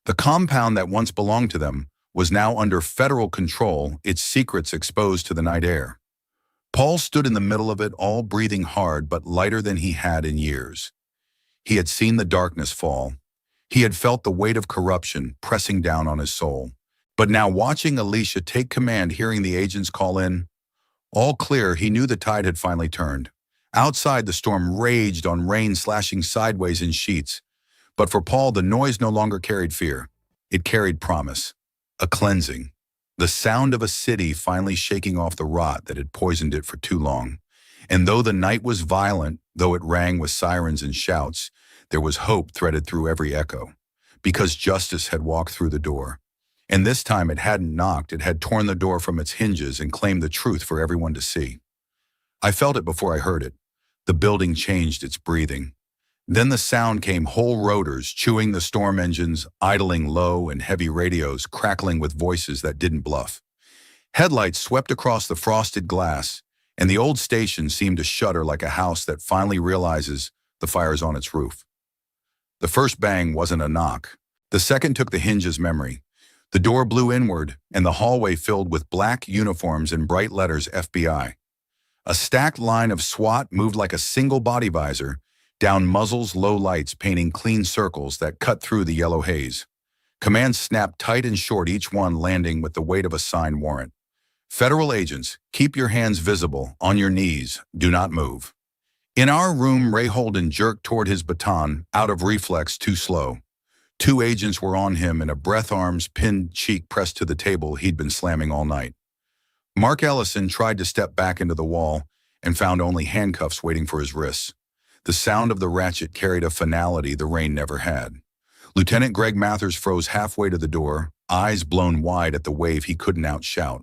The compound that once belonged to them was now under federal control, its secrets exposed to the night air. Paul stood in the middle of it, all breathing hard but lighter than he had in years. He had seen the darkness fall. He had felt the weight of corruption pressing down on his soul. But now watching Alicia take command, hearing the agents call in, all clear, he knew the tide had finally turned. Outside, the storm raged on, rain slashing sideways in sheets. But for Paul, the noise no longer carried fear. It carried promise, a cleansing, the sound of a city finally shaking off the rot that had poisoned it for too long. And though the night was violent, though it rang with sirens and shouts, there was hope threaded through every echo, because justice had walked through the door. And this time it hadn't knocked, it had torn the door from its hinges and claimed the truth for everyone to see. I felt it before I heard it. The building changed its breathing. Then the sound came, whole rotors chewing the storm engines, idling low, and heavy radios crackling with voices that didn't bluff. Headlights swept across the frosted glass, and the old station seemed to shudder like a house that finally realizes the fire's on its roof. The first bang wasn't a knock. The second took the hinge's memory. The door blew inward, and the hallway filled with black uniforms and bright letters FBI. A stacked line of SWAT moved like a single body visor, down muzzles, low lights painting clean circles that cut through the yellow haze. Commands snapped tight and short, each one landing with the weight of a signed warrant. Federal agents, keep your hands visible, on your knees, do not move. In our room, Ray Holden jerked toward his baton, out of reflex, too slow. 2 agents were on him, and a breath arm's pinned cheek pressed to the table he'd been slamming all night. Mark Ellison tried to step back into the wall and found only handcuffs waiting for his wrists. The sound of the ratchet carried a finality the rain never had. Lieutenant Greg Mathers froze halfway to the door, eyes blown wide at the wave he couldn't outshout.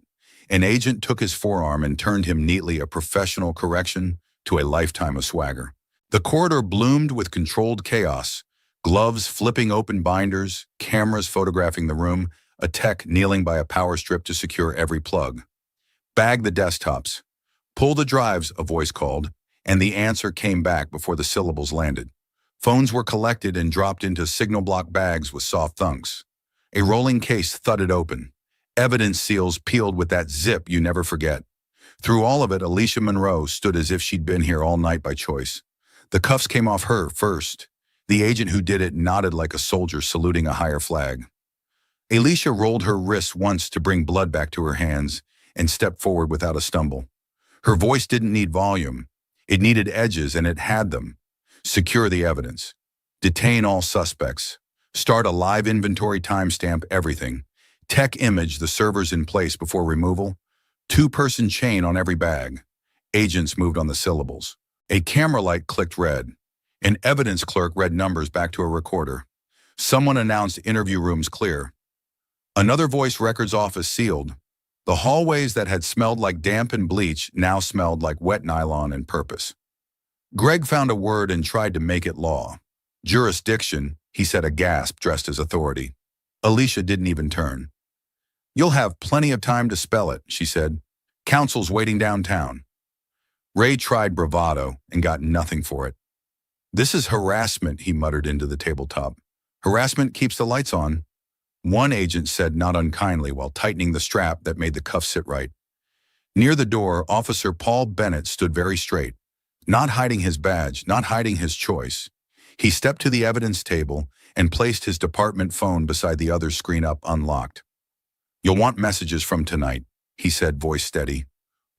An agent took his forearm and turned him neatly, a professional correction to a lifetime of swagger. The corridor bloomed with controlled chaos, gloves flipping open binders, cameras photographing the room, a tech kneeling by a power strip to secure every plug. Bag the desktops. Pull the drives, a voice called, and the answer came back before the syllables landed. Phones were collected and dropped into signal block bags with soft thunks. A rolling case thudded open. Evidence seals peeled with that zip you never forget. Through all of it, Alicia Monroe stood as if she'd been here all night by choice. The cuffs came off her first. The agent who did it nodded like a soldier saluting a higher flag. Alicia rolled her wrists once to bring blood back to her hands and stepped forward without a stumble. Her voice didn't need volume. It needed edges, and it had them. Secure the evidence. Detain all suspects. Start a live inventory, timestamp everything. Tech image the servers in place before removal. 2-person chain on every bag. Agents moved on the syllables. A camera light clicked red. An evidence clerk read numbers back to a recorder. Someone announced interview rooms clear. Another voice, records office sealed. The hallways that had smelled like damp and bleach now smelled like wet nylon and purpose. Greg found a word and tried to make it law. Jurisdiction, he said, a gasp dressed as authority. Alicia didn't even turn. You'll have plenty of time to spell it, she said. Counsel's waiting downtown. Ray tried bravado and got nothing for it. This is harassment, he muttered into the tabletop. Harassment keeps the lights on. One agent said not unkindly while tightening the strap that made the cuff sit right. Near the door, Officer Paul Bennett stood very straight, not hiding his badge, not hiding his choice. He stepped to the evidence table and placed his department phone beside the other screen up unlocked. You'll want messages from tonight, he said, voice steady.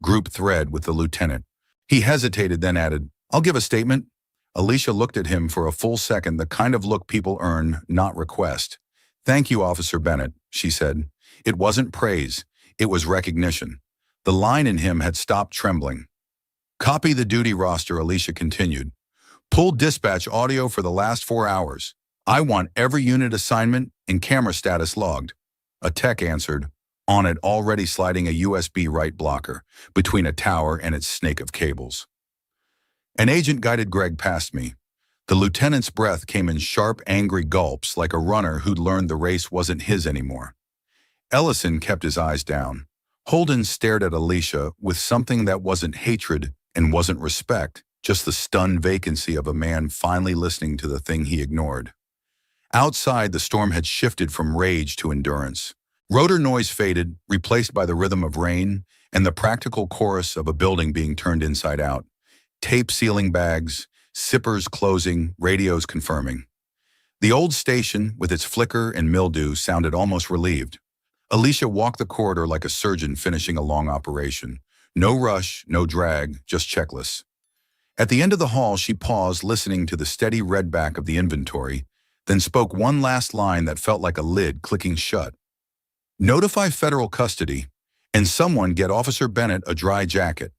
Group thread with the lieutenant. He hesitated, then added, I'll give a statement. Alicia looked at him for a full second, the kind of look people earn, not request. Thank you, Officer Bennett, she said. It wasn't praise, it was recognition. The line in him had stopped trembling. Copy the duty roster, Alicia continued. Pull dispatch audio for the last 4 hours. I want every unit assignment and camera status logged. A tech answered, on it already sliding a USB write blocker between a tower and its snake of cables. An agent guided Greg past me. The lieutenant's breath came in sharp, angry gulps like a runner who'd learned the race wasn't his anymore. Ellison kept his eyes down. Holden stared at Alicia with something that wasn't hatred and wasn't respect, just the stunned vacancy of a man finally listening to the thing he ignored. Outside, the storm had shifted from rage to endurance. Rotor noise faded, replaced by the rhythm of rain and the practical chorus of a building being turned inside out. Tape sealing bags, zippers closing, radios confirming. The old station, with its flicker and mildew, sounded almost relieved. Alicia walked the corridor like a surgeon finishing a long operation. No rush, no drag, just checklists. At the end of the hall, she paused, listening to the steady readback of the inventory, then spoke one last line that felt like a lid clicking shut. Notify federal custody, and someone get Officer Bennett a dry jacket.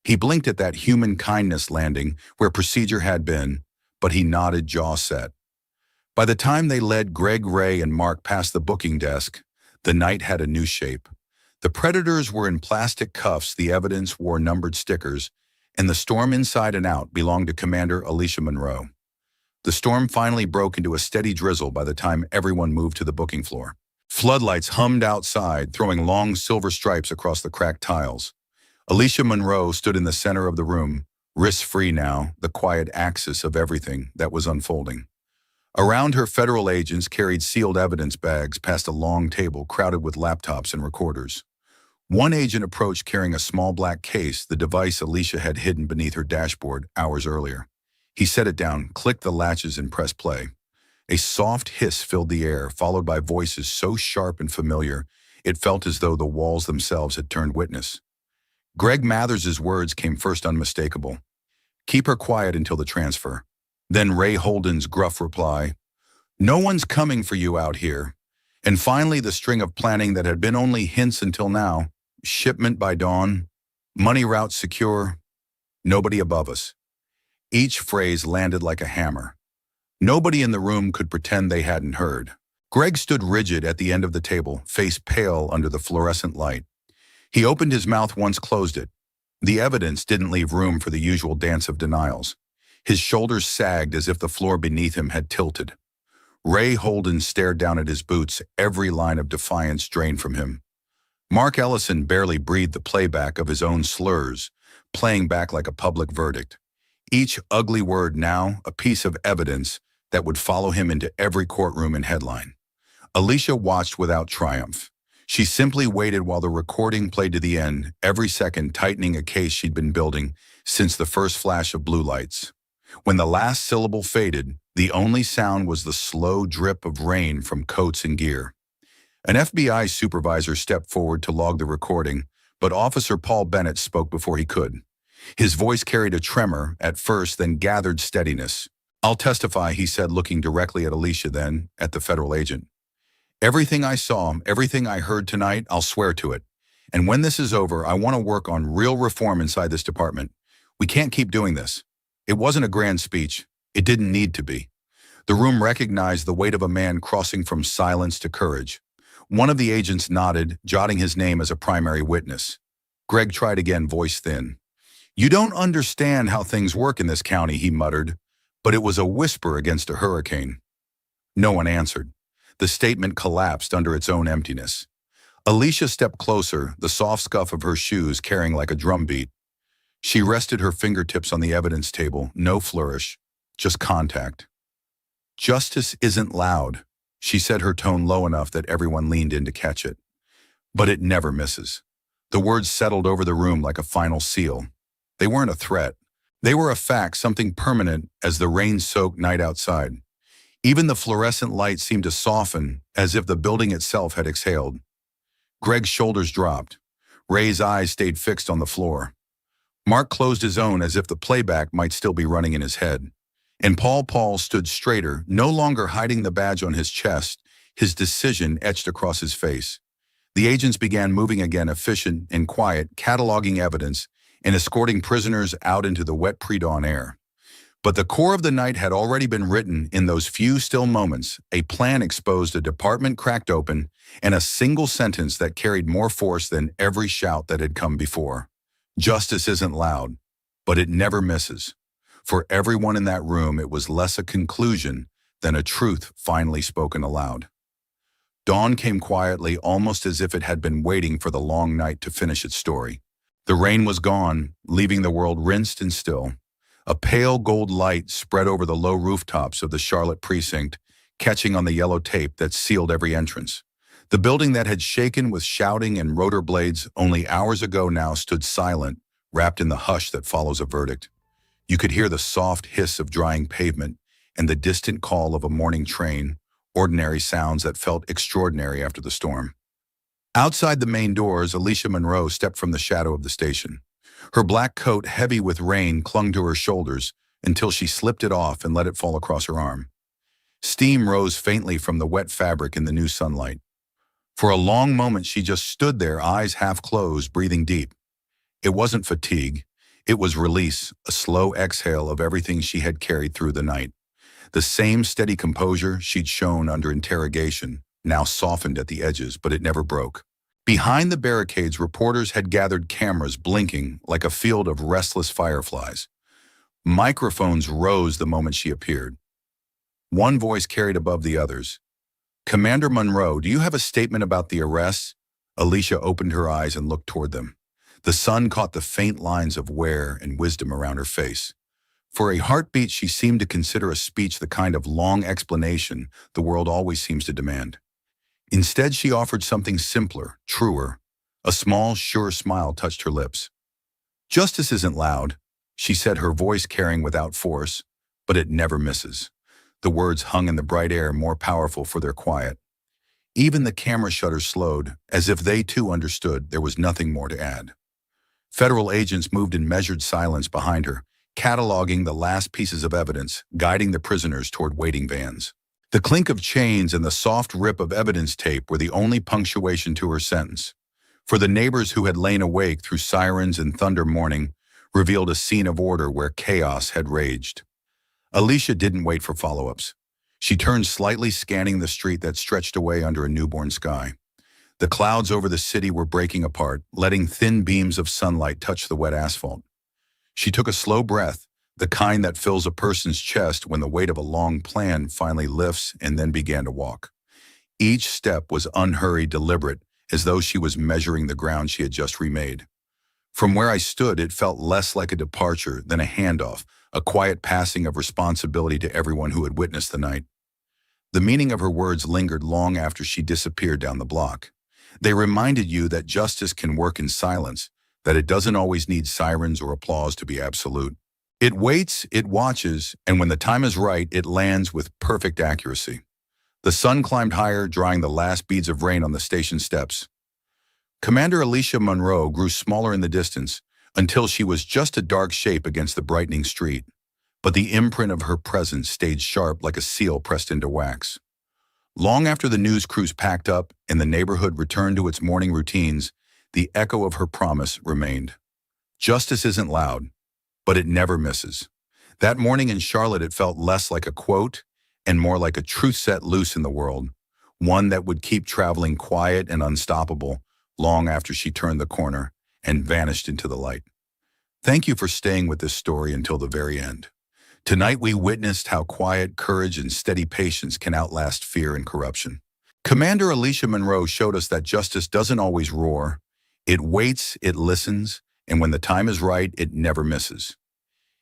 He blinked at that human kindness landing where procedure had been, but he nodded, jaw set. By the time they led Greg, Ray, and Mark past the booking desk, the night had a new shape. The predators were in plastic cuffs, the evidence wore numbered stickers, and the storm inside and out belonged to Commander Alicia Monroe. The storm finally broke into a steady drizzle by the time everyone moved to the booking floor. Floodlights hummed outside, throwing long silver stripes across the cracked tiles. Alicia Monroe stood in the center of the room, wrist-free now, the quiet axis of everything that was unfolding. Around her, federal agents carried sealed evidence bags past a long table crowded with laptops and recorders. One agent approached carrying a small black case, the device Alicia had hidden beneath her dashboard hours earlier. He set it down, clicked the latches, and pressed play. A soft hiss filled the air, followed by voices so sharp and familiar, it felt as though the walls themselves had turned witness. Greg Mathers's words came first, unmistakable. Keep her quiet until the transfer. Then Ray Holden's gruff reply, no one's coming for you out here. And finally, the string of planning that had been only hints until now. Shipment by dawn, money route secure, nobody above us. Each phrase landed like a hammer. Nobody in the room could pretend they hadn't heard. Greg stood rigid at the end of the table, face pale under the fluorescent light. He opened his mouth once, closed it. The evidence didn't leave room for the usual dance of denials. His shoulders sagged as if the floor beneath him had tilted. Ray Holden stared down at his boots, every line of defiance drained from him. Mark Ellison barely breathed the playback of his own slurs, playing back like a public verdict. Each ugly word now a piece of evidence that would follow him into every courtroom and headline. Alicia watched without triumph. She simply waited while the recording played to the end, every second tightening a case she'd been building since the first flash of blue lights. When the last syllable faded, the only sound was the slow drip of rain from coats and gear. An FBI supervisor stepped forward to log the recording, but Officer Paul Bennett spoke before he could. His voice carried a tremor at first, then gathered steadiness. I'll testify, he said, looking directly at Alicia, then at the federal agent. Everything I saw, everything I heard tonight, I'll swear to it. And when this is over, I want to work on real reform inside this department. We can't keep doing this. It wasn't a grand speech. It didn't need to be. The room recognized the weight of a man crossing from silence to courage. One of the agents nodded, jotting his name as a primary witness. Greg tried again, voice thin. You don't understand how things work in this county, he muttered, but it was a whisper against a hurricane. No one answered. The statement collapsed under its own emptiness. Alicia stepped closer, the soft scuff of her shoes carrying like a drumbeat. She rested her fingertips on the evidence table, no flourish, just contact. Justice isn't loud, she said, her tone low enough that everyone leaned in to catch it. But it never misses. The words settled over the room like a final seal. They weren't a threat. They were a fact, something permanent as the rain-soaked night outside. Even the fluorescent light seemed to soften, as if the building itself had exhaled. Greg's shoulders dropped. Ray's eyes stayed fixed on the floor. Mark closed his own as if the playback might still be running in his head. And Paul stood straighter, no longer hiding the badge on his chest, his decision etched across his face. The agents began moving again, efficient and quiet, cataloging evidence and escorting prisoners out into the wet pre-dawn air. But the core of the night had already been written in those few still moments. A plan exposed, a department cracked open, and a single sentence that carried more force than every shout that had come before. Justice isn't loud, but it never misses. For everyone in that room, it was less a conclusion than a truth finally spoken aloud. Dawn came quietly, almost as if it had been waiting for the long night to finish its story. The rain was gone, leaving the world rinsed and still. A pale gold light spread over the low rooftops of the Charlotte precinct, catching on the yellow tape that sealed every entrance. The building that had shaken with shouting and rotor blades only hours ago now stood silent, wrapped in the hush that follows a verdict. You could hear the soft hiss of drying pavement and the distant call of a morning train, ordinary sounds that felt extraordinary after the storm. Outside the main doors, Alicia Monroe stepped from the shadow of the station. Her black coat, heavy with rain, clung to her shoulders until she slipped it off and let it fall across her arm. Steam rose faintly from the wet fabric in the new sunlight. For a long moment, she just stood there, eyes half closed, breathing deep. It wasn't fatigue. It was release, a slow exhale of everything she had carried through the night. The same steady composure she'd shown under interrogation, now softened at the edges, but it never broke. Behind the barricades, reporters had gathered, cameras blinking like a field of restless fireflies. Microphones rose the moment she appeared. One voice carried above the others. "Commander Monroe, do you have a statement about the arrests?" Alicia opened her eyes and looked toward them. The sun caught the faint lines of wear and wisdom around her face. For a heartbeat, she seemed to consider a speech the kind of long explanation the world always seems to demand. Instead, she offered something simpler, truer. A small, sure smile touched her lips. "Justice isn't loud," she said, her voice carrying without force, "but it never misses." The words hung in the bright air, more powerful for their quiet. Even the camera shutters slowed, as if they too understood there was nothing more to add. Federal agents moved in measured silence behind her, cataloging the last pieces of evidence, guiding the prisoners toward waiting vans. The clink of chains and the soft rip of evidence tape were the only punctuation to her sentence. For the neighbors who had lain awake through sirens and thunder mourning revealed a scene of order where chaos had raged. Alicia didn't wait for follow-ups. She turned slightly, scanning the street that stretched away under a newborn sky. The clouds over the city were breaking apart, letting thin beams of sunlight touch the wet asphalt. She took a slow breath, the kind that fills a person's chest when the weight of a long plan finally lifts, and then began to walk. Each step was unhurried, deliberate, as though she was measuring the ground she had just remade. From where I stood, it felt less like a departure than a handoff, a quiet passing of responsibility to everyone who had witnessed the night. The meaning of her words lingered long after she disappeared down the block. They reminded you that justice can work in silence, that it doesn't always need sirens or applause to be absolute. It waits, it watches, and when the time is right, it lands with perfect accuracy. The sun climbed higher, drying the last beads of rain on the station steps. Commander Alicia Monroe grew smaller in the distance until she was just a dark shape against the brightening street. But the imprint of her presence stayed sharp like a seal pressed into wax. Long after the news crews packed up and the neighborhood returned to its morning routines, the echo of her promise remained. Justice isn't loud, but it never misses. That morning in Charlotte, it felt less like a quote and more like a truth set loose in the world, one that would keep traveling quiet and unstoppable long after she turned the corner and vanished into the light. Thank you for staying with this story until the very end. Tonight we witnessed how quiet courage and steady patience can outlast fear and corruption. Commander Alicia Monroe showed us that justice doesn't always roar. It waits, it listens, and when the time is right, it never misses.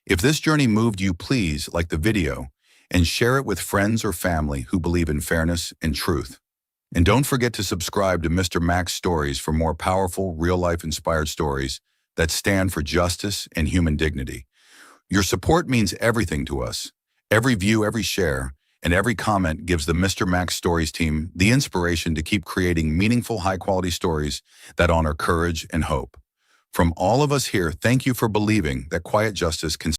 If this journey moved you, please like the video and share it with friends or family who believe in fairness and truth. And don't forget to subscribe to Mr. Mac's Stories for more powerful, real-life inspired stories that stand for justice and human dignity. Your support means everything to us. Every view, every share, and every comment gives the Mr. Mac's Stories team the inspiration to keep creating meaningful, high-quality stories that honor courage and hope. From all of us here, thank you for believing that quiet justice can